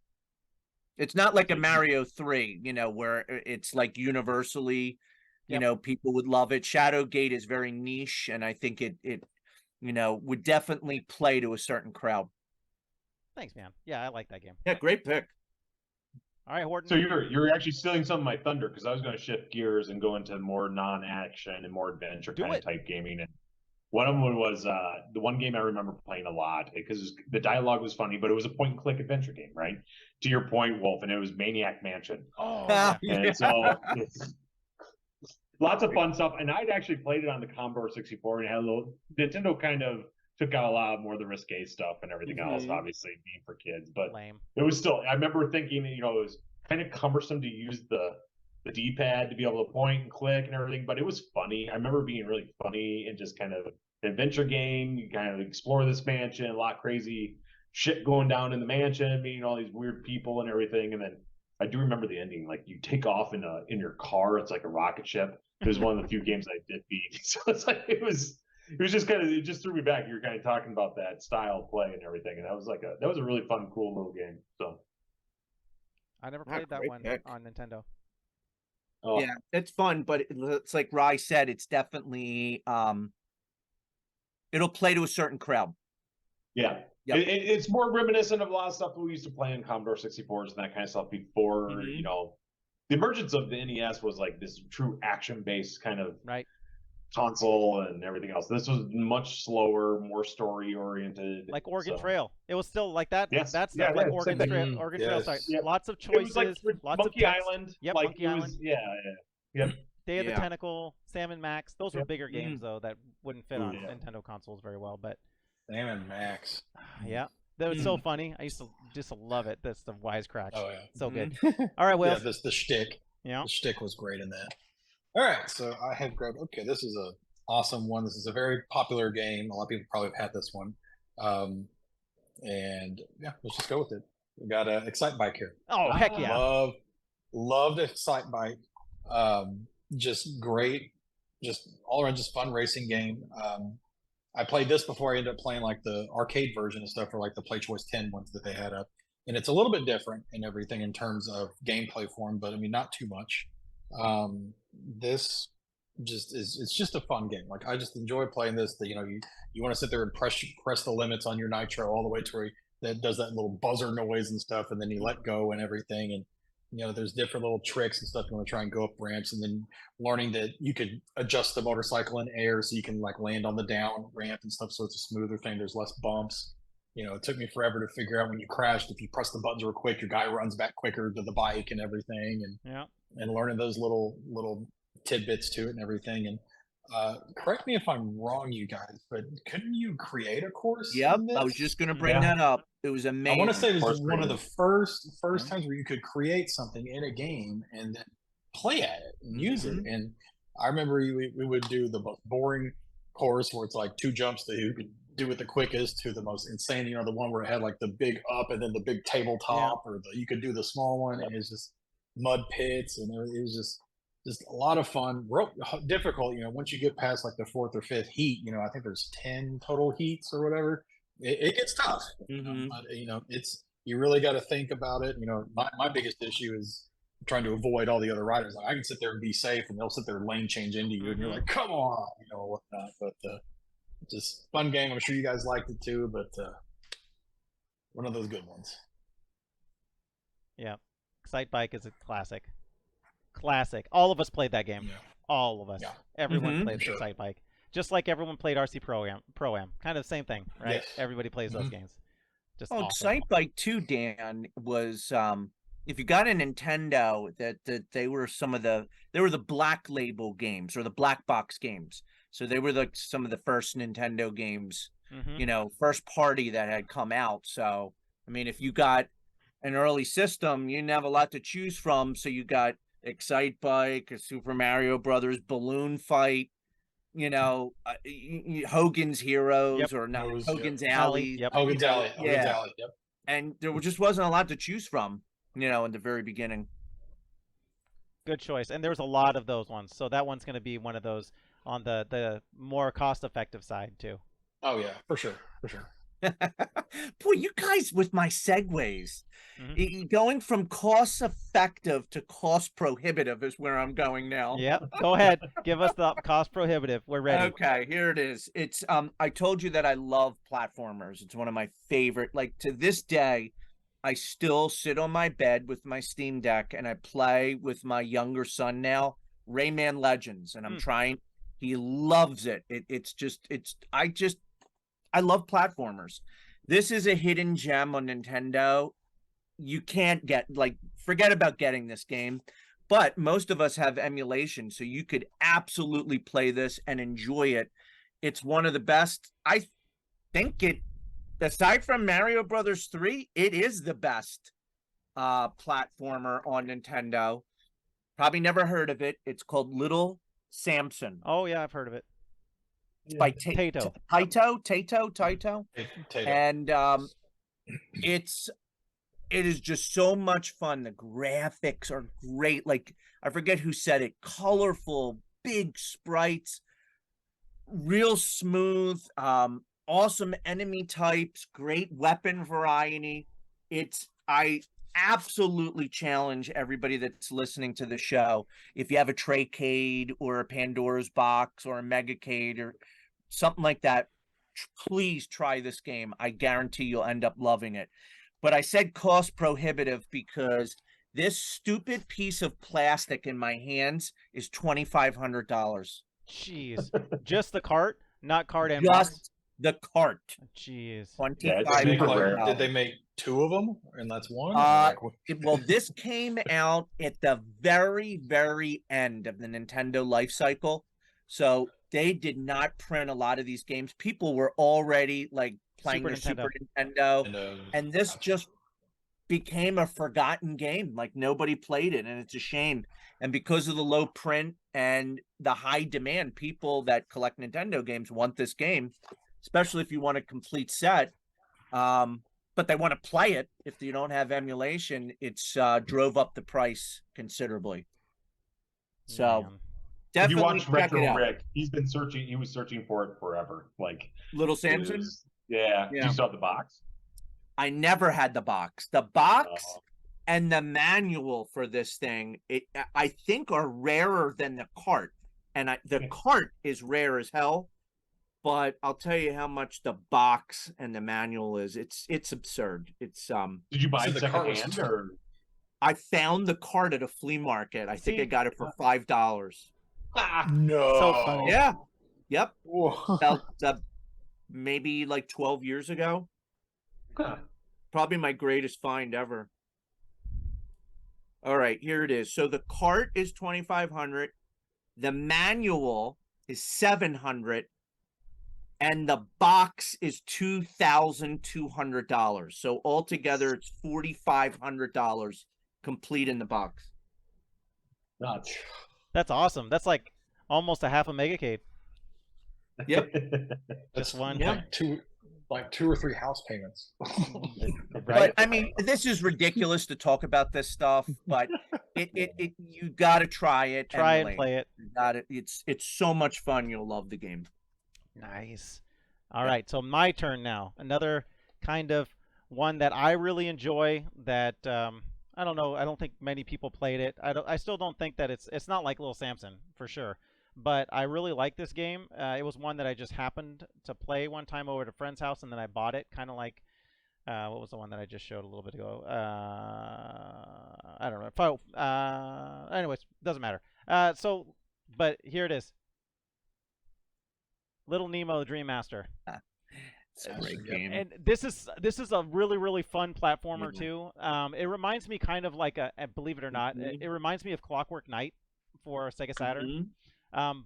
It's not like a Mario 3, where it's like universally, people would love it. Shadowgate is very niche, and I think it would definitely play to a certain crowd. Thanks, man. Yeah, I like that game. Yeah, great pick. All right, Horton. So you're actually stealing some of my thunder because I was going to shift gears and go into more non-action and more adventure kind of type gaming. And one of them was the one game I remember playing a lot because the dialogue was funny, but it was a point-and-click adventure game, right? To your point, Wolf, and it was Maniac Mansion. Oh, yeah. And so it's lots of fun stuff. And I'd actually played it on the Commodore 64 and had a little Nintendo kind of took out a lot more of the risque stuff and everything else, obviously being for kids. But it was still, I remember thinking, it was kind of cumbersome to use the D-pad to be able to point and click and everything, but it was funny. I remember being really funny and just kind of an adventure game. You kind of explore this mansion, a lot of crazy shit going down in the mansion, meeting all these weird people and everything. And then I do remember the ending, like you take off in your car. It's like a rocket ship. It was one of the few games I did beat. So it's like, it was just kind of, it just threw me back. You were kind of talking about that style of play and everything. And that was a really fun, cool little game. So I never played that one on Nintendo. Oh. Yeah, it's fun, but it's like Rye said, it's definitely it'll play to a certain crowd. Yeah. Yep. It's more reminiscent of a lot of stuff that we used to play in Commodore 64s and that kind of stuff before, the emergence of the NES was like this true action-based kind of console and everything else. This was much slower, more story-oriented. Like Oregon Trail. It was still like that. Yes. That's like Oregon Trail. Oregon Trail. Sorry. Yep. Lots of choices. It was like lots Monkey of Island. Yep, like Monkey Island. Yeah. Day of the Yeah. Tentacle, Salmon Max. Those were Yep. bigger games though that wouldn't fit Ooh, on yeah. Nintendo consoles very well. But Sam and Max. yeah, that was so funny. I used to just love it. That's the wisecracks. Oh yeah. So good. Mhm. All right, Yeah, Will. the shtick. Yeah. The shtick was great in that. All right, so I have grabbed. Okay, this is a awesome one. This is a very popular game. A lot of people probably have had this one, and yeah, let's just go with it. We got a Excite Bike here. Oh heck yeah. Loved Excite Bike. Just great, just all around, just fun racing game. I played this before I ended up playing like the arcade version and stuff, or like the Play Choice 10 ones that they had up, and it's a little bit different in everything in terms of gameplay form, but I mean not too much. This just is, it's just a fun game. Like I just enjoy playing this. That you want to sit there and press the limits on your nitro all the way to where that does that little buzzer noise and stuff, and then you let go and everything. And there's different little tricks and stuff. You want to try and go up ramps, and then learning that you could adjust the motorcycle in air so you can like land on the down ramp and stuff, so it's a smoother thing. There's less bumps. It took me forever to figure out when you crashed, if you press the buttons real quick, your guy runs back quicker to the bike and everything. And learning those little tidbits to it and everything. And correct me if I'm wrong, you guys, but couldn't you create a course? Yep, in this? I was just going to bring that up. It was I amazing. want to say this Course is one of the creation. first times where you could create something in a game and then play at it and use it. And I remember we would do the most boring course where it's like 2 jumps to who could do it the quickest, to the most insane, the one where it had like the big up and then the big tabletop, or you could do the small one, and it's just mud pits, and it was just a lot of fun. Real difficult, once you get past like the 4th or 5th heat, I think there's 10 total heats or whatever. It gets tough. But it's, you really got to think about it. My biggest issue is trying to avoid all the other riders. Like I can sit there and be safe, and they'll sit there and lane change into you, and you're like, come on, whatnot. But just fun game. I'm sure you guys liked it too, but one of those good ones. Yeah. Excite Bike is a classic. All of us played that game. Yeah. All of us. Yeah. Everyone played Sure. Excite Bike. Just like everyone played RC Pro-Am. Kind of the same thing, right? Yes. Everybody plays those games. Just Oh, awesome. Excite Bike 2, Dan, was if you got a Nintendo, that they were the black label games, or the black box games. So they were some of the first Nintendo games, first party that had come out. So I mean, if you got an early system, you didn't have a lot to choose from. So you got Excite Bike, or Super Mario Brothers, Balloon Fight, Hogan's Heroes, or not Hogan's Alley. Hogan's Alley. Hogan's Yeah. Alley. Yep. And there just wasn't a lot to choose from, in the very beginning. Good choice. And there was a lot of those ones. So that one's going to be one of those on the more cost-effective side too. Oh yeah, for sure. Boy, you guys with my segues. Going from cost effective to cost prohibitive is where I'm going now. Yep. Go ahead. Give us the cost prohibitive. We're ready. Okay, here it is. It's I told you that I love platformers. It's one of my favorite. Like, to this day, I still sit on my bed with my Steam Deck and I play with my younger son now, Rayman Legends, and I'm trying. He loves it. I love platformers. This is a hidden gem on Nintendo. You can't forget about getting this game, but most of us have emulation, so you could absolutely play this and enjoy it. It's one of the best. I think aside from Mario Brothers 3, it is the best platformer on Nintendo. Probably never heard of it. It's called Little Samson. Oh yeah, I've heard of it. It's by Taito. Taito. And it is just so much fun. The graphics are great. Like, I forget who said it. Colorful, big sprites, real smooth, awesome enemy types, great weapon variety. I absolutely challenge everybody that's listening to the show. If you have a Traycade or a Pandora's Box or a Megacade or something like that, please try this game. I guarantee you'll end up loving it. But I said cost prohibitive because this stupid piece of plastic in my hands is $2,500. Jeez. Just the cart, not cart and box? The cart. Jeez. Yeah, it's 25 super rare. Did they make 2 of them and that's one? Well, this came out at the very, very end of the Nintendo life cycle. So they did not print a lot of these games. People were already like playing Super the Super Nintendo. Nintendo. And this just became a forgotten game. Like nobody played it, and it's a shame. And because of the low print and the high demand, people that collect Nintendo games want this game, especially if you want a complete set. But they want to play it. If you don't have emulation, it's drove up the price considerably. So Man. If you definitely watch check it Retro out. Rick, he was searching for it forever. Like Little it Samson? was- yeah. Yeah. Do you still have the box? I never had the box. The box Oh. and the manual for this thing, I think are rarer than the cart. And the cart is rare as hell. But I'll tell you how much the box and the manual is. It's absurd. It's Did you buy So it the cart was secondhand or? I found the cart at a flea market. I think I See? got it for $5. No. So funny. Yeah. Yep. Whoa. About maybe like 12 years ago. Huh. Probably my greatest find ever. All right, here it is. So the cart is $2,500. The manual is $700. And the box is $2,200. So altogether, it's $4,500 complete in the box. Nuts. That's awesome. That's like almost a half a megacade. Yep. That's one. Yeah. like two or three house payments. But I mean, this is ridiculous to talk about this stuff, but you got to try it. Try and emulate. play it. You got it. It's so much fun. You'll love the game. Nice. All right, so my turn now. Another kind of one that I really enjoy that I don't know, I don't think many people played it. I still don't think that it's not like Little Samson for sure. But I really like this game. It was one that I just happened to play one time over at a friend's house, and then I bought it, kind of like what was the one that I just showed a little bit ago? I don't know. Anyways, doesn't matter. But here it is. Little Nemo, the Dream Master. It's a great game. And this is a really fun platformer too. It reminds me kind of like believe it or not, it reminds me of Clockwork Knight for Sega Saturn.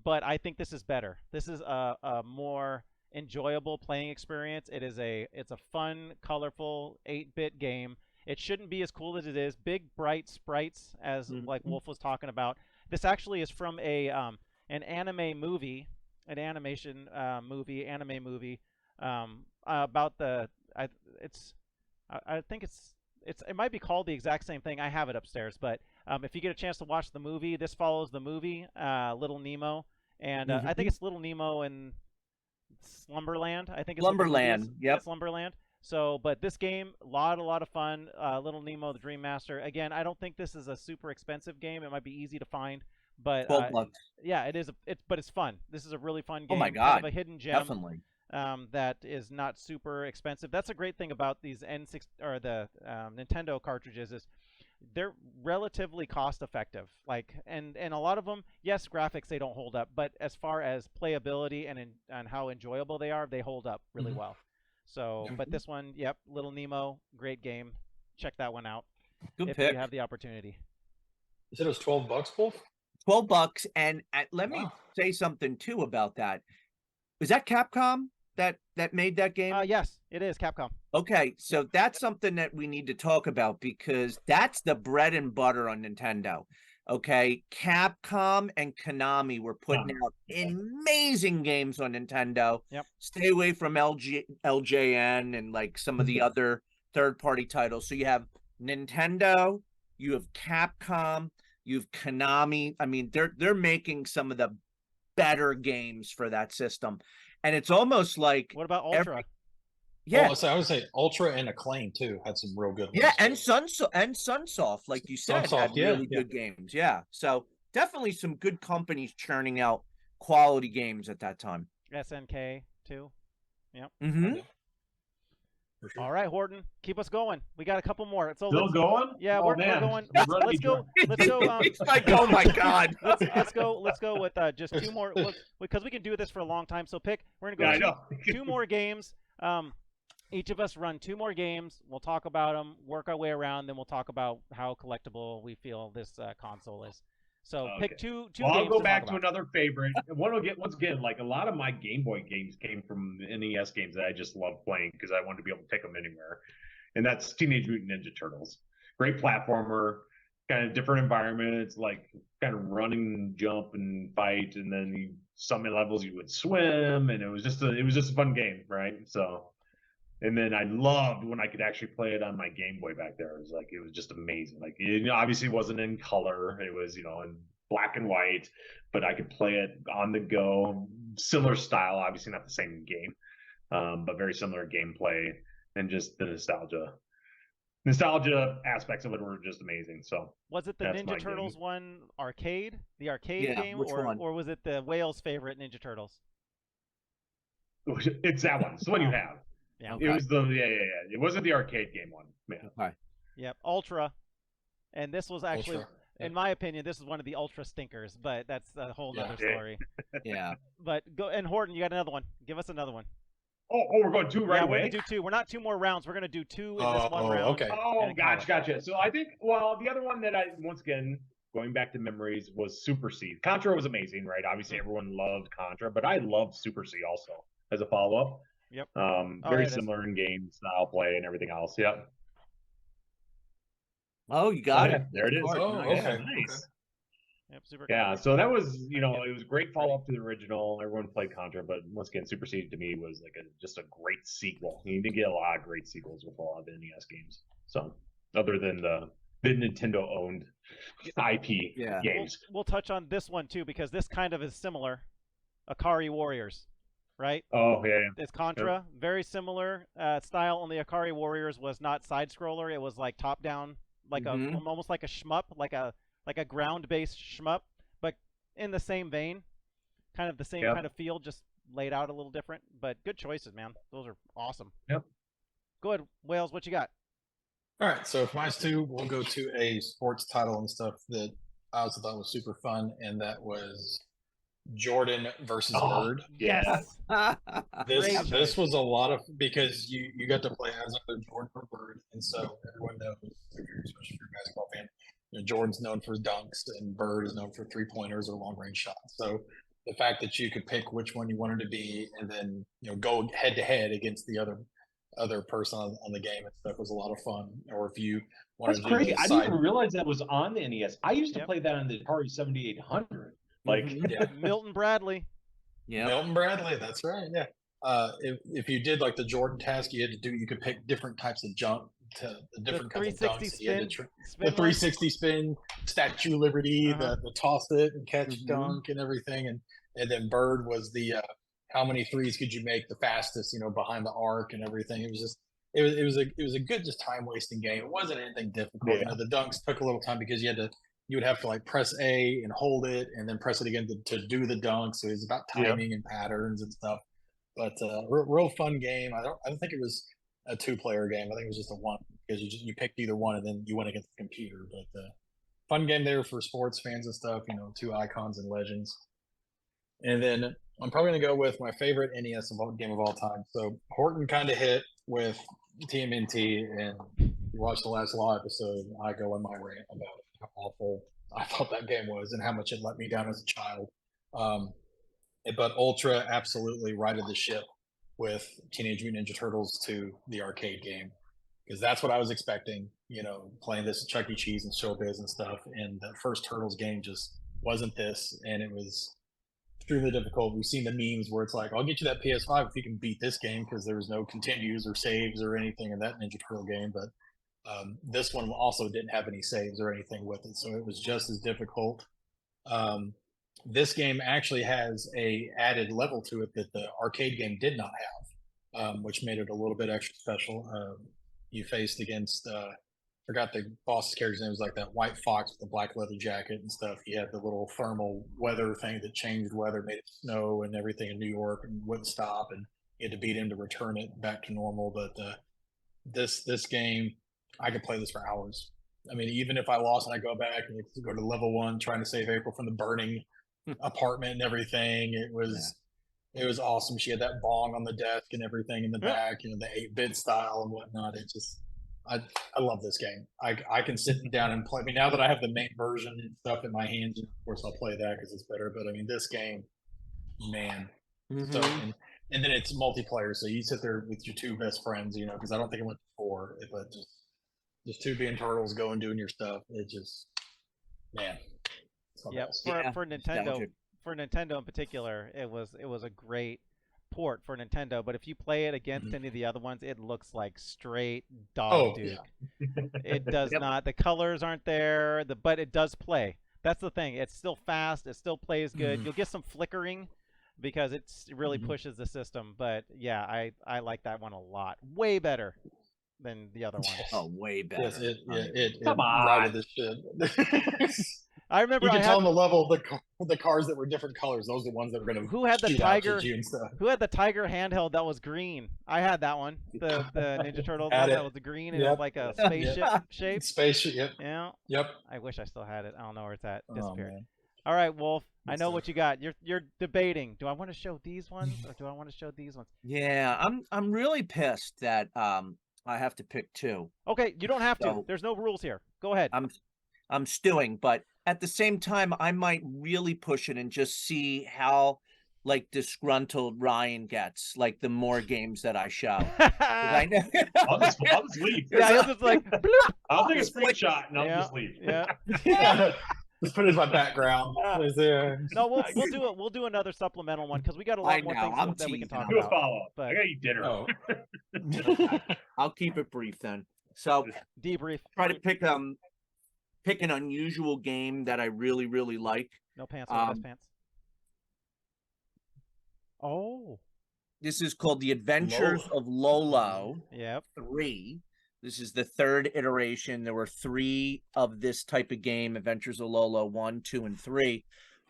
But I think this is better. This is a more enjoyable playing experience. It's a fun, colorful 8-bit game. It shouldn't be as cool as it is. Big, bright sprites, as like Wolf was talking about. This actually is from an anime movie. An animation anime movie about I think it might be called the exact same thing. I have it upstairs, but if you get a chance to watch the movie, this follows the movie Little Nemo, and I think it's Little Nemo in Slumberland. I think it's Slumberland. Yep, Slumberland. So, but this game, a lot of fun. Little Nemo, the Dream Master. Again, I don't think this is a super expensive game. It might be easy to find. But $12. Yeah, it is. But it's fun. This is a really fun game. Oh my God, kind of a hidden gem. definitely. That is not super expensive. That's a great thing about these N6 or the Nintendo cartridges is they're relatively cost effective. Like and a lot of them, yes, graphics they don't hold up, but as far as playability and how enjoyable they are, they hold up really well. So, but this one, yep, Little Nemo, great game. Check that one out Good pick. You have the opportunity. You said it was $12, Wolf? $12, and let me say something too about that. Was that Capcom that made that game? Yes, it is Capcom. Okay, so that's something that we need to talk about because that's the bread and butter on Nintendo. Okay, Capcom and Konami were putting out amazing games on Nintendo. Yep. Stay away from LJN and like some of the other third-party titles. So you have Nintendo, you have Capcom, you have Konami. I mean, they're making some of the better games for that system, and it's almost like what about Ultra? Yeah, I would say Ultra and Acclaim too had some real good ones. Yeah, and Sunsoft, like you said, Sunsoft, had really good games. Yeah, so definitely some good companies churning out quality games at that time. SNK too. Yep. for sure. All right, Horton, keep us going. We got a couple more. So Still going? Yeah, Oh, we're man. going. We're Let's running go. dry. Let's go. It's like, oh my God. Let's go with just two more, because we can do this for a long time. So we're gonna Yeah, I go know. two more games. Each of us run two more games. We'll talk about them, work our way around, then we'll talk about how collectible we feel this console is. So pick two Well, games. I'll go back to talk about. another favorite. Once again, like a lot of my Game Boy games came from the NES games that I just love playing because I wanted to be able to take them anywhere. And that's Teenage Mutant Ninja Turtles. Great platformer, kind of different environments, like kind of running, jump, and fight. And then some levels you would swim, and it was just a fun game, right? So. And then I loved when I could actually play it on my Game Boy back there. It was just amazing. Like, it obviously wasn't in color. It was, in black and white, but I could play it on the go. Similar style, obviously not the same game, but very similar gameplay, and just the nostalgia aspects of it were just amazing. So was it the Ninja Turtles one arcade, the arcade game, or was it the Whale's favorite Ninja Turtles? It's that one. It's the one you have. Yeah, okay. It was It wasn't the arcade game one. Man. Okay. Yep, Ultra, and this was actually, Ultra. in my opinion, this is one of the Ultra stinkers, but that's a whole other story. Yeah. But go, and Horton, you got another one. Give us another one. Oh, we're going two right away? We're going to do two. We're not two more rounds. We're going to do two in this one round. Okay. Oh, gotcha. So I think, the other one that once again, going back to memories, was Super C. Contra was amazing, right? Obviously, everyone loved Contra, but I loved Super C also as a follow-up. Yep. Very similar in game style play and everything else. Yep. Oh, you got it. There it is. Oh, okay. Yeah, Nice. Yep, super. Yeah, so that was, it was a great follow-up to the original. Everyone played Contra, but once again, Super C to me was like just a great sequel. You did get a lot of great sequels with a lot of the NES games. So, other than the Nintendo-owned IP games. We'll touch on this one too, because this kind of is similar. Akari Warriors, right? Oh, yeah. It's Contra, very similar style. Only Akari Warriors was not side-scroller; it was like top-down, like almost like a shmup, like a ground-based shmup, but in the same vein, kind of the same kind of feel, just laid out a little different. But good choices, man. Those are awesome. Yep. Go ahead, Wales. What you got? All right, so for mine too, we'll go to a sports title and stuff that I also thought was super fun, and that was Jordan versus Bird. Yes. This was a lot of, because you got to play as either Jordan or Bird, and so everyone knows, especially if you're a basketball fan, Jordan's known for dunks and Bird is known for 3-pointers or long range shots. So the fact that you could pick which one you wanted to be and then go head to head against the other person on the game and stuff was a lot of fun. Or if you wanted That's to crazy. decide, I didn't even realize that was on the NES. I used to play that on the Atari 7800. Milton Bradley. Yeah. Milton Bradley, that's right. Yeah. If you did like the Jordan task, you could pick different types of jump to the different kinds of dunks. Spin, the 360 spin, Statue of Liberty, the toss it and catch dunk and everything, and then Bird was the how many threes could you make the fastest, behind the arc and everything. It was just it was a good just time wasting game. It wasn't anything difficult. Yeah. The dunks took a little time because you would have to like press A and hold it and then press it again to do the dunk. So it was about timing and patterns and stuff. But real fun game. I don't think it was a 2-player game. I think it was just a one, because you picked either one and then you went against the computer. But fun game there for sports fans and stuff. 2 icons and legends. And then I'm probably gonna go with my favorite NES game of all time. So Horton kind of hit with TMNT, and you watched the last Law episode. I go on my rant about how awful I thought that game was and how much it let me down as a child. But Ultra absolutely righted the ship with Teenage Mutant Ninja Turtles to the arcade game, because that's what I was expecting, playing this at Chuck E. Cheese and Showbiz and stuff. And the first Turtles game just wasn't this, and it was extremely difficult. We've seen the memes where it's like, I'll get you that PS5 if you can beat this game, because there was no continues or saves or anything in that Ninja Turtle game. But this one also didn't have any saves or anything with it, so it was just as difficult. This game actually has a added level to it that the arcade game did not have, which made it a little bit extra special. You faced against, forgot the boss's character's name, was like that white fox with the black leather jacket and stuff. He had the little thermal weather thing that changed weather, made it snow and everything in New York and wouldn't stop, and you had to beat him to return it back to normal. But this game, I could play this for hours. I mean, even if I lost and I go back and go to level 1, trying to save April from the burning apartment and everything, it was awesome. She had that bong on the desk and everything in the back, the 8-bit style and whatnot. It just, I love this game. I can sit down and play. I mean, now that I have the main version and stuff in my hands, of course I'll play that because it's better. But I mean, this game, man. So and then it's multiplayer, so you sit there with your 2 best friends, because I don't think it went to 4, but just 2 being turtles going doing your stuff. It just, man. For Nintendo, for Nintendo in particular, it was a great port for Nintendo. But if you play it against any of the other ones, it looks like straight dog dude. It does not. The colors aren't there. But it does play. That's the thing. It's still fast. It still plays good. You'll get some flickering because it really pushes the system. But yeah, I like that one a lot. Way better than the other ones. Oh, way better. Yes, it Come on. righted the shit. I remember you can tell them the level of the cars that were different colors. Those are the ones that were going to who had the shoot tiger out at you and stuff. Who had the tiger handheld that was green? I had that one. The Ninja Turtles one that was green and it was like a spaceship shape. Spaceship. Yep. Yeah. Yep. I wish I still had it. I don't know where it's at. Oh, Disappeared. man. All right, Wolf. I know what you got. You're debating. Do I want to show these ones or do I want to show these ones? Yeah, I'm really pissed that I have to pick 2. Okay, you don't have to. There's no rules here. Go ahead. I'm stewing, but at the same time, I might really push it and just see how disgruntled Ryan gets, the more games that I show. I know. I'll just leave. Yeah, he'll just like bloop. I'll take a screenshot and I'll just leave. Yeah. Just put it as my background. No, we'll do it. We'll do another supplemental one because we got a lot more things that we can talk Do a about. follow-up. But I gotta eat dinner. Oh. I'll keep it brief then. So debrief. Try to pick an unusual game that I really, really like. No pants. No pants. Oh. This is called The Adventures of Lolo. Yep. 3. This is the 3rd iteration. There were 3 of this type of game, Adventures of Lolo 1, 2, and 3.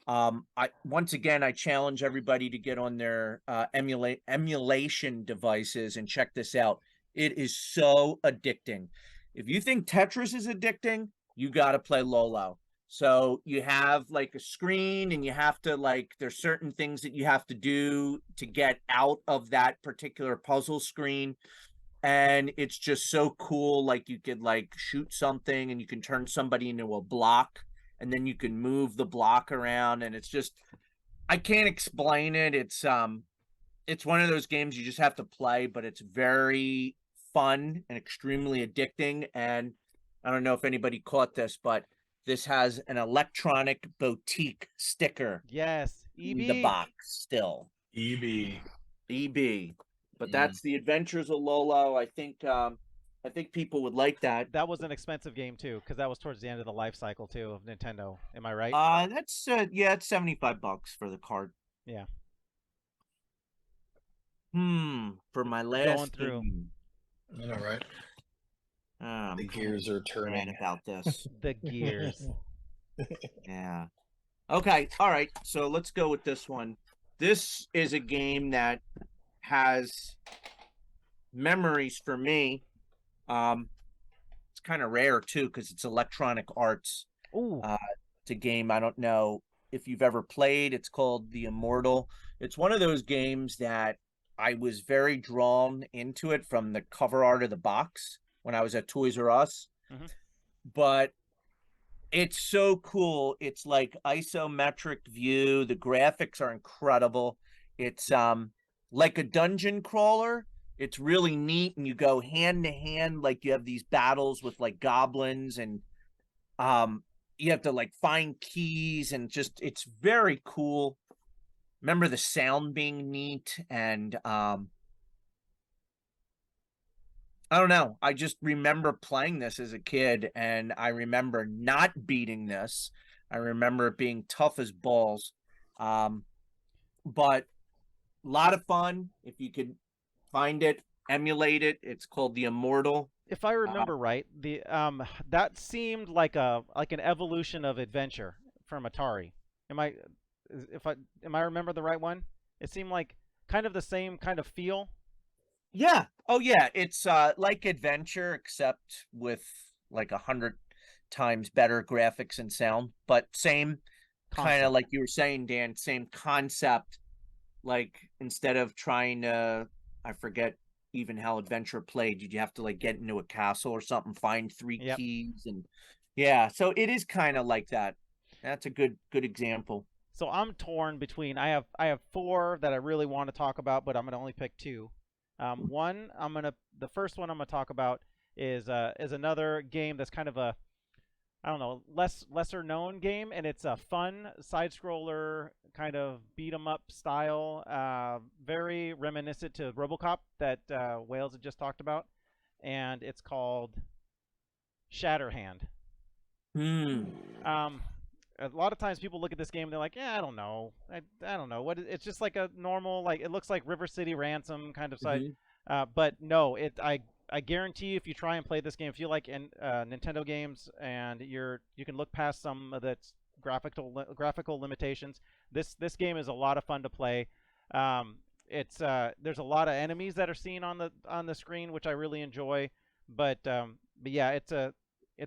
Once again, I challenge everybody to get on their emulation devices and check this out. It is so addicting. If you think Tetris is addicting, you got to play Lolo. So you have a screen and you have to there's certain things that you have to do to get out of that particular puzzle screen. And it's just so cool. You could shoot something and you can turn somebody into a block and then you can move the block around. And it's just, I can't explain it. It's one of those games you just have to play, but it's very fun and extremely addicting. And I don't know if anybody caught this, but this has an electronic boutique sticker. Yes. EB. In the box still. EB. But that's The Adventures of Lolo. I think people would like that. That was an expensive game too, because that was towards the end of the life cycle too of Nintendo. Am I right? That's it's $75 for the card. Yeah. For my last Going through. I know, right? The gears are turning about this. The gears. Yeah. Okay. All right. So let's go with this one. This is a game that has memories for me. It's kind of rare too because it's Electronic Arts. Ooh. It's a game I don't know if you've ever played. It's called The Immortal. It's one of those games that I was very drawn into it from the cover art of the box when I was at Toys R Us. But it's so cool. It's isometric view. The graphics are incredible. It's like a dungeon crawler. It's really neat, and you go hand to hand, you have these battles with goblins, and you have to find keys, and just it's very cool. Remember the sound being neat, and I don't know. I just remember playing this as a kid, and I remember not beating this. I remember it being tough as balls, but a lot of fun. If you could find it, emulate it. It's called The Immortal. If I remember right, the that seemed like an evolution of adventure from Atari. Am I remember the right one? It seemed like kind of the same kind of feel. Yeah. Oh yeah. It's like adventure, except with like 100 times better graphics and sound, but same kind of Concept. like you were saying, Dan, same concept. Like instead of trying to, I forget even how adventure played, you have to like get into a castle or something, find three Yep. keys, and yeah, so it is kind of like that. That's a good example. So I'm torn between. I have four that I really want to talk about, but I'm gonna only pick two. One, the first one I'm gonna talk about is another game that's kind of a, I don't know, lesser known game, and it's a fun side scroller kind of beat 'em up style, very reminiscent to RoboCop that Wales had just talked about, and it's called Shatterhand. Hmm. Um, a lot of times people look at this game and they're like, yeah, I don't know, I don't know it's just like a normal, like, it looks like River City Ransom kind of site. But no, I guarantee if you try and play this game, if you like Nintendo games and you can look past some of the graphical limitations, this game is a lot of fun to play. It's there's a lot of enemies that are seen on the screen, which I really enjoy, but yeah, it's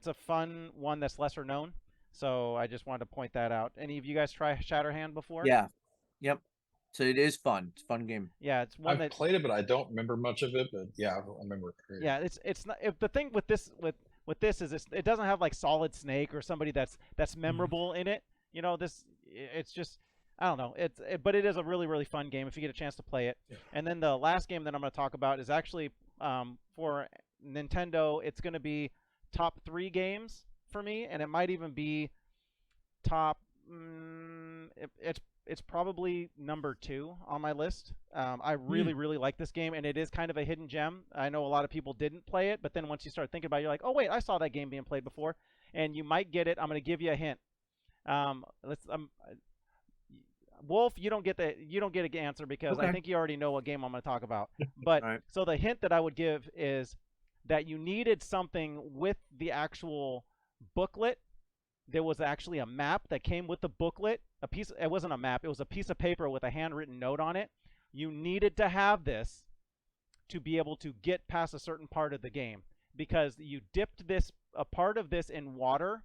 a fun one that's lesser known. So I just wanted to point that out. Any of you guys try Shatterhand before? Yeah. Yep. So it is fun. It's a fun game. Yeah, it's one I've that played it, but I don't remember much of it. But yeah, I remember it. Great. yeah, it's not, if the thing with this is it doesn't have like Solid Snake or somebody that's memorable in it. You know, it's just, I don't know. But it is a really really fun game if you get a chance to play it. Yeah. And then the last game that I'm going to talk about is actually for Nintendo. It's going to be top 3 games for me, and it might even be top. It's probably number 2 on my list. I really really like this game, and it is kind of a hidden gem. I know a lot of people didn't play it, but then once you start thinking about it, you're like, oh wait, I saw that game being played before, and you might get it. I'm going to give you a hint. Let's Wolf, you don't get an answer because I Okay. think you already know what game I'm going to talk about. But All right. so the hint that I would give is that you needed something with the actual booklet. There was actually a map that came with the booklet. It wasn't a map, it was a piece of paper with a handwritten note on it. You needed to have this to be able to get past a certain part of the game because you dipped a part of this in water.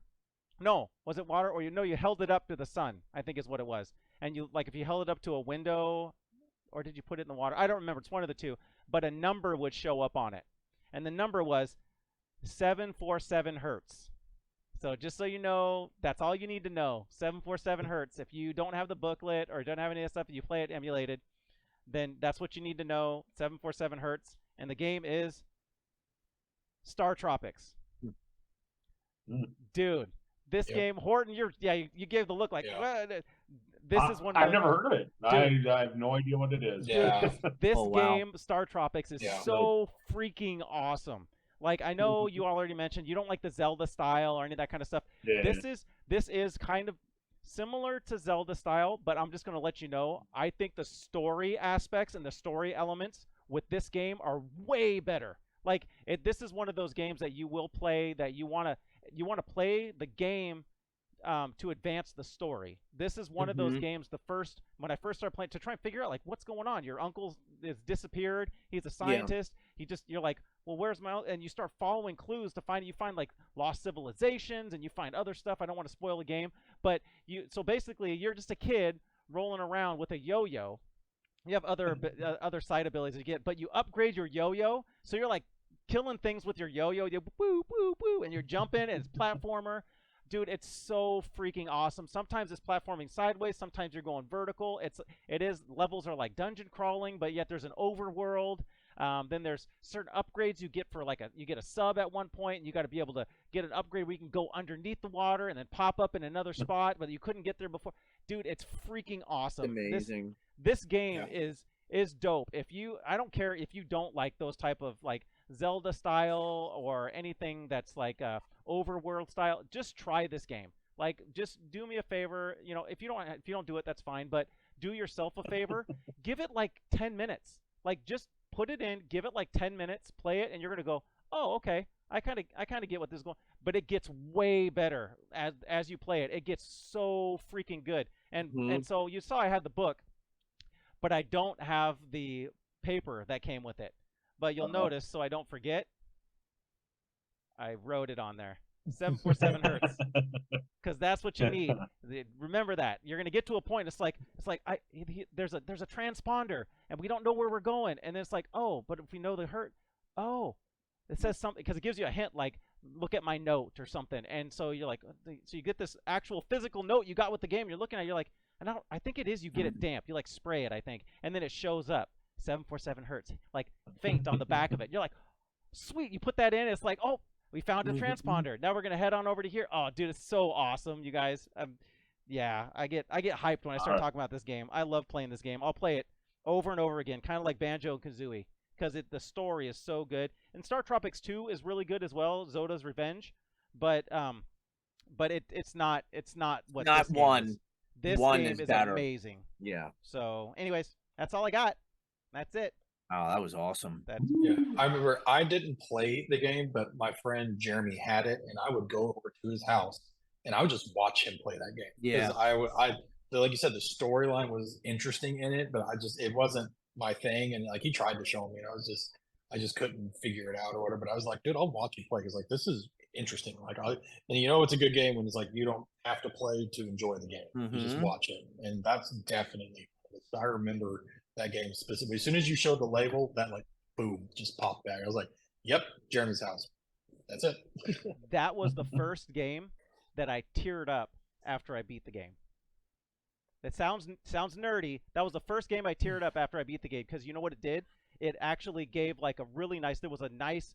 No, was it water, or you held it up to the sun, I think is what it was. And you, like, if you held it up to a window, or did you put it in the water? I don't remember. It's one of the two. But a number would show up on it. And the number was 747 hertz. So just so you know, that's all you need to know. 747 hertz. If you don't have the booklet or don't have any of that stuff, and you play it emulated, then that's what you need to know. 747 hertz. And the game is Star Tropics. Dude, this game, Horton, you gave the look like, what? This is one of I've never heard of it. Dude. I have no idea what it is. Yeah. This Oh, wow. game, Star Tropics, is Yeah. so freaking awesome. Like, I know you already mentioned you don't like the Zelda style or any of that kind of stuff. Yeah. This is kind of similar to Zelda style, but I'm just going to let you know, I think the story aspects and the story elements with this game are way better. Like, this is one of those games that you will play, that you want to play the game to advance the story. This is one of those games. When I first started playing, to try and figure out like what's going on. Your uncle is disappeared. He's a scientist. You're like, well, where's my? And you start following clues to find. You find like lost civilizations, and you find other stuff. I don't want to spoil the game, but so basically, you're just a kid rolling around with a yo-yo. You have other side abilities you get, but you upgrade your yo-yo, so you're like killing things with your yo-yo. You boo boo boo, and you're jumping, and it's platformer. Dude, it's so freaking awesome. Sometimes it's platforming sideways, sometimes you're going vertical. Levels are like dungeon crawling, but yet there's an overworld. Then there's certain upgrades you get for you get a sub at one point, and you got to be able to get an upgrade where you can go underneath the water and then pop up in another spot, but you couldn't get there before. Dude, it's freaking awesome. Amazing. This game is dope. I don't care if you don't like those type of like Zelda style or anything that's like overworld style, just try this game. Like, just do me a favor. If you don't do it, that's fine. But do yourself a favor. Give it like 10 minutes. Like, just put it in. Give it like 10 minutes. Play it, and you're gonna go, oh, okay. I kind of get what this is going. But it gets way better as you play it. It gets so freaking good. And so you saw I had the book, but I don't have the paper that came with it. But you'll notice, so I don't forget, I wrote it on there. 747 hertz, because that's what you need. Remember that. You're gonna get to a point. It's like there's a transponder, and we don't know where we're going. And it's like, oh, but if we know the hertz, oh, it says something, because it gives you a hint, like look at my note or something. And so you're like, so you get this actual physical note you got with the game. You're looking at it, you're like, and I think it is, you get it damp. You like spray it, I think, and then it shows up 747 hertz, like faint on the back of it. You're like, sweet. You put that in. It's like, oh, we found a transponder. Now we're gonna head on over to here. Oh, dude, it's so awesome, you guys. Yeah, I get hyped when I start talking about this game. I love playing this game. I'll play it over and over again, kind of like Banjo-Kazooie, because the story is so good. And Star Tropics 2 is really good as well, Zoda's Revenge, but it's not what Not this game one. is. This One game is is better. amazing. Yeah. So, anyways, that's all I got. That's it. Oh, that was awesome. Yeah, I remember I didn't play the game, but my friend Jeremy had it, and I would go over to his house and I would just watch him play that game. Yeah. Because like you said, the storyline was interesting in it, but it wasn't my thing. And like he tried to show me, and I just couldn't figure it out or whatever. But I was like, dude, I'll watch you play, because like this is interesting. Like, and it's a good game when it's like you don't have to play to enjoy the game. You just watch it, and that's definitely. I remember that game specifically. As soon as you showed the label, that like boom just popped back. I was like, "Yep, Jeremy's house." That's it. That was the first game that I teared up after I beat the game. It sounds nerdy. That was the first game I teared up after I beat the game, because you know what it did? It actually gave like a really nice. There was a nice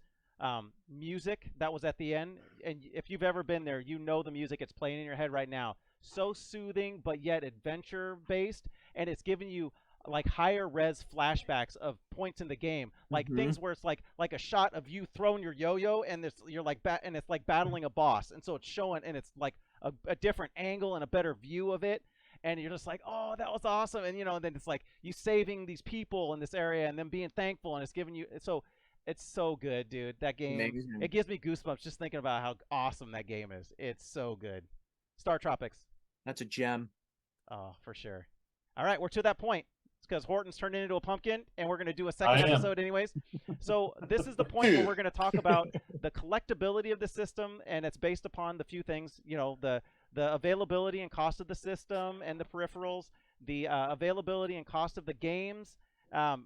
music that was at the end, and if you've ever been there, you know the music. It's playing in your head right now. So soothing, but yet adventure based, and it's giving you like higher res flashbacks of points in the game, like things where it's like a shot of you throwing your yo-yo, and you're like and it's like battling a boss, and so it's showing, and it's like a different angle and a better view of it, and you're just like, oh, that was awesome. And then it's like you saving these people in this area and them being thankful, and it's giving you it's so good, dude. That game, Amazing. It gives me goosebumps just thinking about how awesome that game is. It's so good. Star Tropics. That's a gem. Oh, for sure. All right, we're to that point. It's because Horton's turned into a pumpkin, and we're going to do a second episode anyways. So this is the point where we're going to talk about the collectability of the system, and it's based upon the few things, the availability and cost of the system and the peripherals, the availability and cost of the games, and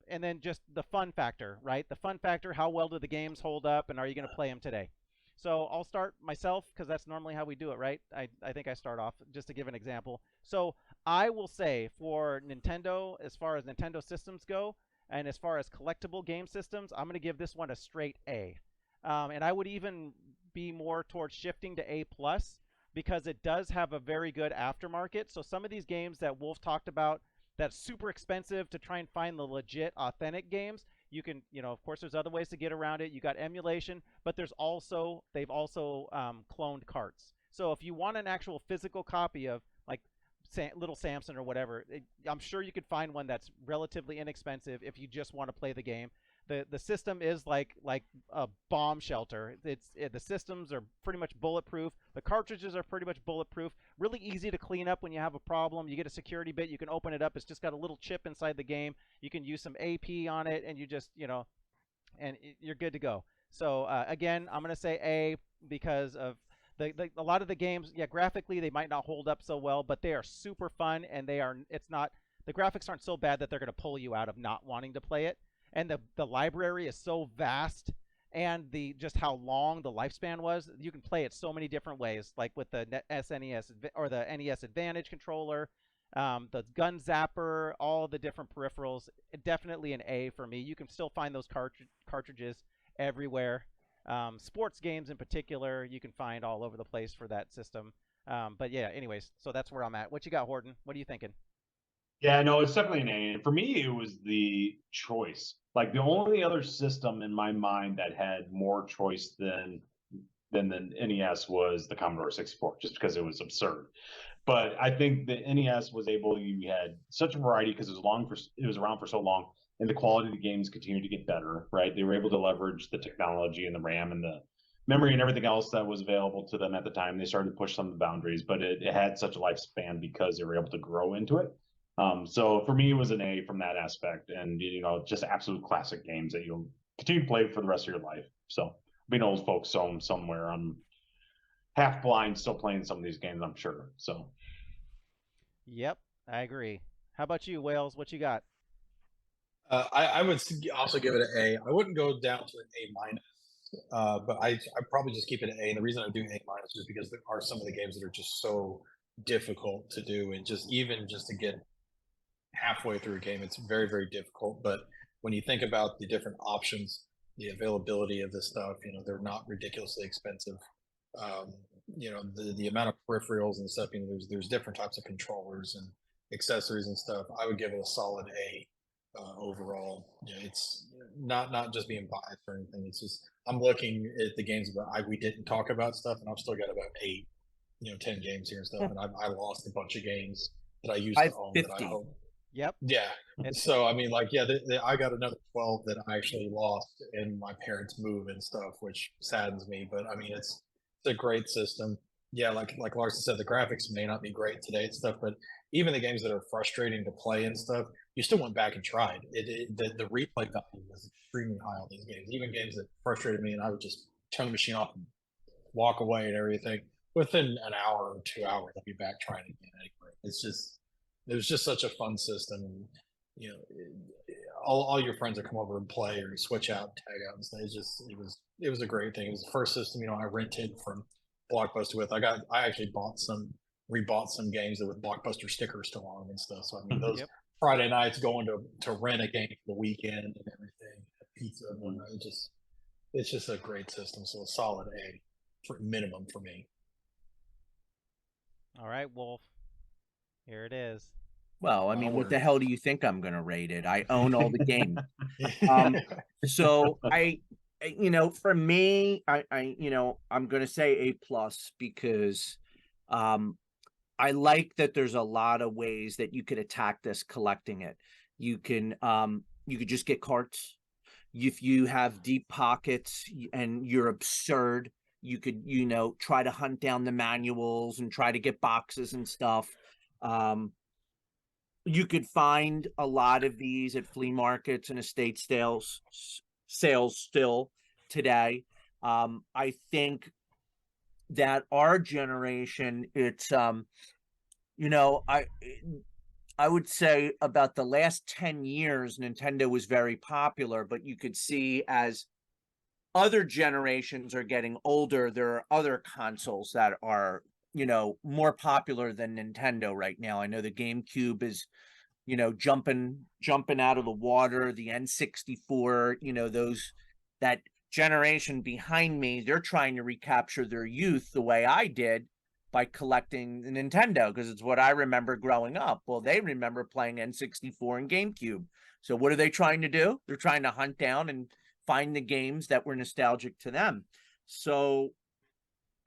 then just the fun factor, right? The fun factor, how well do the games hold up, and are you going to play them today? So I'll start myself, because that's normally how we do it, right? I think I start off just to give an example. So I will say for Nintendo, as far as Nintendo systems go, and as far as collectible game systems, I'm going to give this one a straight A. And I would even be more towards shifting to A+, because it does have a very good aftermarket. So some of these games that Wolf talked about, that's super expensive to try and find the legit, authentic games, you can, of course, there's other ways to get around it. You got emulation, but they've also cloned carts. So if you want an actual physical copy of like Little Samson or whatever, I'm sure you could find one that's relatively inexpensive if you just want to play the game. The system is like a bomb shelter. The systems are pretty much bulletproof. The cartridges are pretty much bulletproof. Really easy to clean up when you have a problem. You get a security bit, you can open it up. It's just got a little chip inside the game. You can use some AP on it, and you just and you're good to go. So again, I'm gonna say A, because of a lot of the games. Yeah, graphically they might not hold up so well, but they are super fun, and the graphics aren't so bad that they're gonna pull you out of not wanting to play it. And the library is so vast, and just how long the lifespan was. You can play it so many different ways, like with the SNES or the NES Advantage controller, the gun zapper, all the different peripherals. Definitely an A for me. You can still find those cartridges everywhere. Sports games in particular, you can find all over the place for that system. But yeah, anyways, so that's where I'm at. What you got, Horton? What are you thinking? Yeah, no, it's definitely an A. And for me, it was the choice. Like the only other system in my mind that had more choice than the NES was the Commodore 64, just because it was absurd. But I think the NES was able. You had such a variety because it was around for so long, and the quality of the games continued to get better. Right, they were able to leverage the technology and the RAM and the memory and everything else that was available to them at the time. They started to push some of the boundaries, but it had such a lifespan because they were able to grow into it. So for me, it was an A from that aspect, and just absolute classic games that you'll continue to play for the rest of your life. So being old folks home somewhere, I'm half blind, still playing some of these games, I'm sure. So Yep, I agree. How about you, Wales? What you got? I would also give it an A. I wouldn't go down to an A minus, but I probably just keep it an A. And the reason I do A minus is because there are some of the games that are just so difficult to do, and just to get halfway through a game, it's very, very difficult. But when you think about the different options, the availability of this stuff, they're not ridiculously expensive. Um, the amount of peripherals and stuff, there's different types of controllers and accessories and stuff. I would give it a solid A overall. It's not just being biased or anything. It's just I'm looking at the games that we didn't talk about stuff, and I've still got about 8, 10 games here and stuff, and I lost a bunch of games that I used to own that I 50. hope. Yep. Yeah. So I mean, like, yeah, I got another 12 that I actually lost in my parents' move and stuff, which saddens me. But I mean, it's a great system. Yeah, like Larson said, the graphics may not be great today and stuff, but even the games that are frustrating to play and stuff, you still went back and tried. The replay value was extremely high on these games. Even games that frustrated me, and I would just turn the machine off and walk away and everything. Within an hour or 2 hours, I'd be back trying again. Anyway, it was just such a fun system. And, all your friends would come over and play or switch out, tag out, and stuff. It was a great thing. It was the first system I rented from Blockbuster with. I actually rebought some games that with Blockbuster stickers still on them and stuff. So I mean, those Friday nights going to rent a game for the weekend and everything, pizza and whatnot. It's just a great system. So a solid A for minimum for me. All right, Wolf. Here it is. Well, I mean, what the hell do you think I'm going to rate it? I own all the games. So for me, I'm going to say A plus because, I like that there's a lot of ways that you could attack this collecting it. You could just get carts. If you have deep pockets and you're absurd, you could, try to hunt down the manuals and try to get boxes and stuff. You could find a lot of these at flea markets and estate sales still today. I think that our generation, it's I would say about the last 10 years, Nintendo was very popular, but you could see as other generations are getting older, there are other consoles that are, more popular than Nintendo right now. I know the GameCube is, jumping out of the water, the N64, that generation behind me, they're trying to recapture their youth the way I did by collecting the Nintendo, because it's what I remember growing up. Well, they remember playing N64 and GameCube. So what are they trying to do? They're trying to hunt down and find the games that were nostalgic to them. So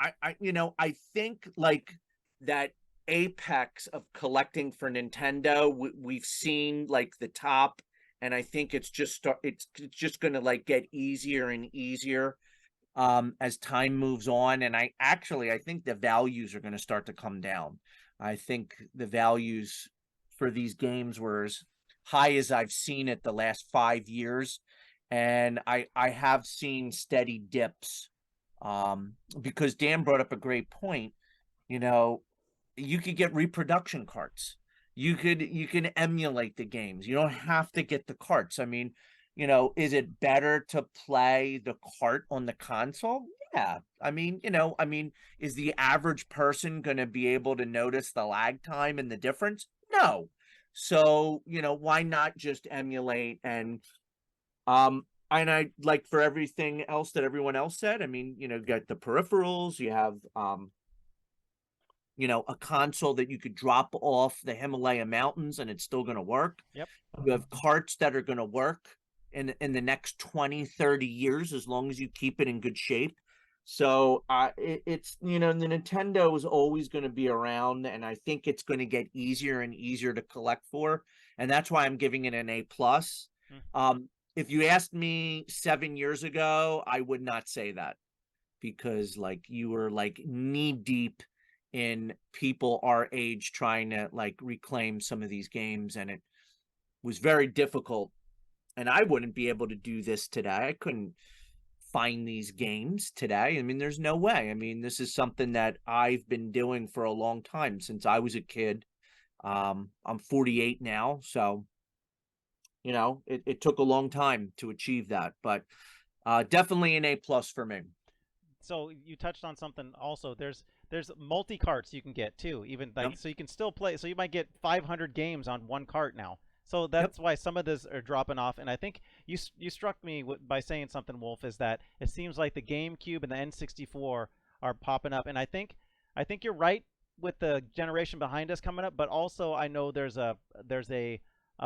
I think like that apex of collecting for Nintendo, we've seen like the top, and I think it's just going to like get easier and easier as time moves on. And I think the values are going to start to come down. I think the values for these games were as high as I've seen it the last 5 years. And I have seen steady dips, because Dan brought up a great point. You could get reproduction carts. You can emulate the games. You don't have to get the carts. I mean, is it better to play the cart on the console? Yeah. I mean, is the average person going to be able to notice the lag time and the difference? No. So, why not just emulate and I like for everything else that everyone else said, I mean, you got the peripherals, you have, a console that you could drop off the Himalaya mountains and it's still going to work. Yep. You have carts that are going to work in the next 20, 30 years, as long as you keep it in good shape. So it's, the Nintendo is always going to be around, and I think it's going to get easier and easier to collect for. And that's why I'm giving it an A plus. If you asked me 7 years ago, I would not say that, because like you were like knee deep in people our age trying to like reclaim some of these games, and it was very difficult. And I wouldn't be able to do this today. I couldn't find these games today. I mean, there's no way. I mean, this is something that I've been doing for a long time, since I was a kid. I'm 48 now, so you know, it took a long time to achieve that, but definitely an A+ for me. So you touched on something also. There's multi carts you can get too, even like, Yep. so you can still play. So you might get 500 games on one cart now. So that's why some of these are dropping off. And I think you struck me by saying something, Wolf, is that it seems like the GameCube and the N64 are popping up. And I think you're right with the generation behind us coming up, but also I know there's a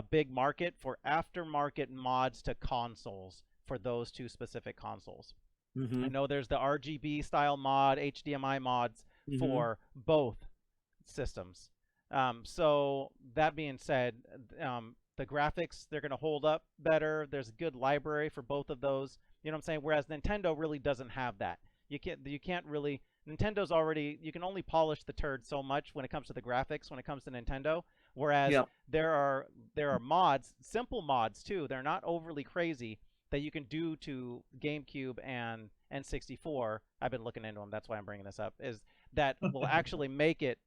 big market for aftermarket mods to consoles for those two specific consoles. I know there's the RGB style mod, HDMI mods for both systems. So that being said, the graphics, they're going to hold up better. There's a good library for both of those. You know what I'm saying? Whereas Nintendo really doesn't have that. You can't really, Nintendo's already, you can only polish the turd so much when it comes to the graphics when it comes to Nintendo. Whereas there are mods, simple mods too. They're not overly crazy, that you can do to GameCube and N64. I've been looking into them. That's why I'm bringing this up. Is that will actually make it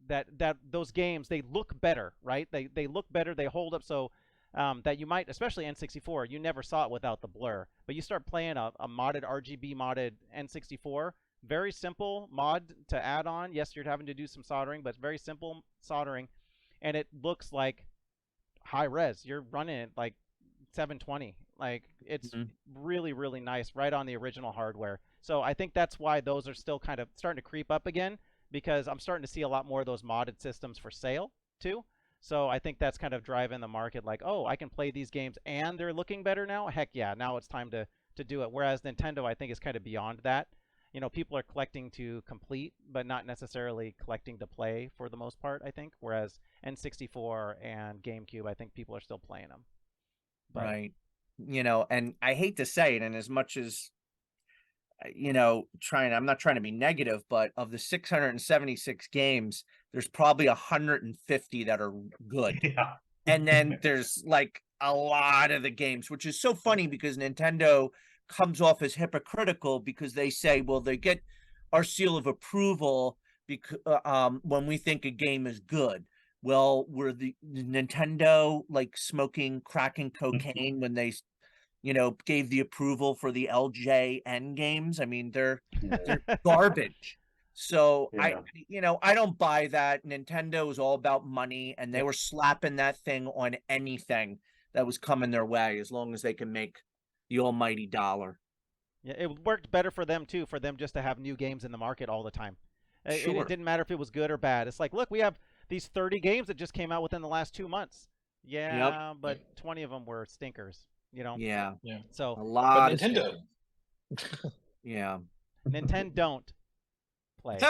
that those games, they look better, right? They look better. They hold up so that you might, especially N64, you never saw it without the blur. But you start playing a modded RGB modded N64. Very simple mod to add on. Yes, you're having to do some soldering, but it's very simple soldering, and it looks like high res. You're running it like 720. Like it's really, really nice, right on the original hardware. So I think that's why those are still kind of starting to creep up again, because I'm starting to see a lot more of those modded systems for sale too. So I think that's kind of driving the market, like, oh, I can play these games and they're looking better now. Heck yeah, now it's time to do it. Whereas Nintendo, I think, is kind of beyond that. You know, people are collecting to complete, but not necessarily collecting to play for the most part, I think. Whereas N64 and GameCube, I think people are still playing them. But, right. You know, and I hate to say it, and as much as, you know, I'm not trying to be negative, but of the 676 games, there's probably 150 that are good. Yeah. And then there's like a lot of the games, which is so funny because Nintendo comes off as hypocritical, because they say, well, they get our seal of approval because when we think a game is good. Well, were the Nintendo like smoking crack and cocaine when they, you know, gave the approval for the LJN games? I mean, they're garbage. So I don't buy that. Nintendo is all about money, and they were slapping that thing on anything that was coming their way, as long as they can make the almighty dollar. Yeah, it worked better for them too, for them just to have new games in the market all the time. Sure. It didn't matter if it was good or bad. It's like, look, we have these 30 games that just came out within the last 2 months. Yeah, but 20 of them were stinkers, you know? Yeah. So a lot but Nintendo. Yeah. Nintendo don't play.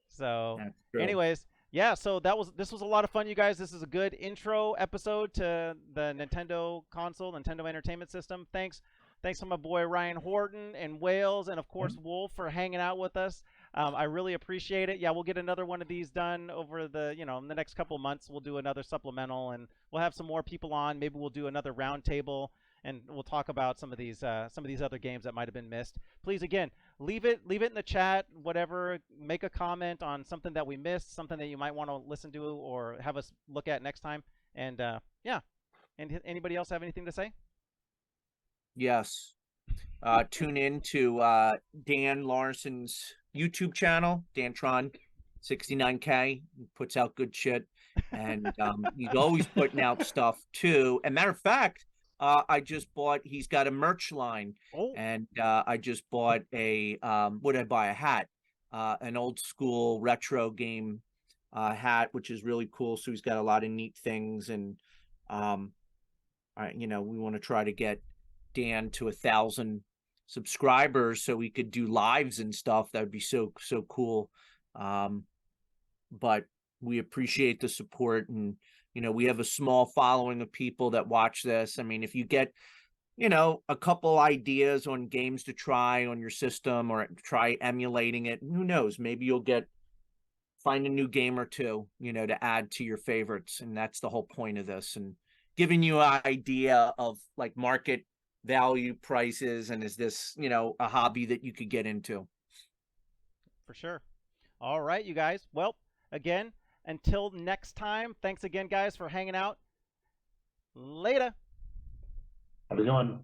So anyways, yeah, so this was a lot of fun, you guys. This is a good intro episode to the Nintendo console, Nintendo Entertainment System. Thanks to my boy Ryan Horton in Wales, and of course Wolf for hanging out with us. I really appreciate it. Yeah, we'll get another one of these done over the, in the next couple of months. We'll do another supplemental, and we'll have some more people on. Maybe we'll do another roundtable, and we'll talk about some of these other games that might have been missed. Please, again, leave it in the chat, whatever. Make a comment on something that we missed, something that you might want to listen to or have us look at next time. And yeah, and anybody else have anything to say? Yes. Tune in to Dan Larson's YouTube channel, Dantron69K. He puts out good shit, and he's always putting out stuff too. And matter of fact, I just bought, he's got a merch line, and I just bought a what did I buy? A hat, an old school retro game hat, which is really cool. So he's got a lot of neat things, and we want to try to get Dan to 1,000 subscribers so we could do lives and stuff. That would be so cool. But we appreciate the support, and we have a small following of people that watch this. I mean, if you get a couple ideas on games to try on your system, or try emulating it, who knows, maybe you'll get find a new game or two, to add to your favorites. And that's the whole point of this, and giving you an idea of like market value, prices, and is this, a hobby that you could get into. For sure. All right, you guys. Well, again, until next time, thanks again, guys, for hanging out. Later. Have a good one.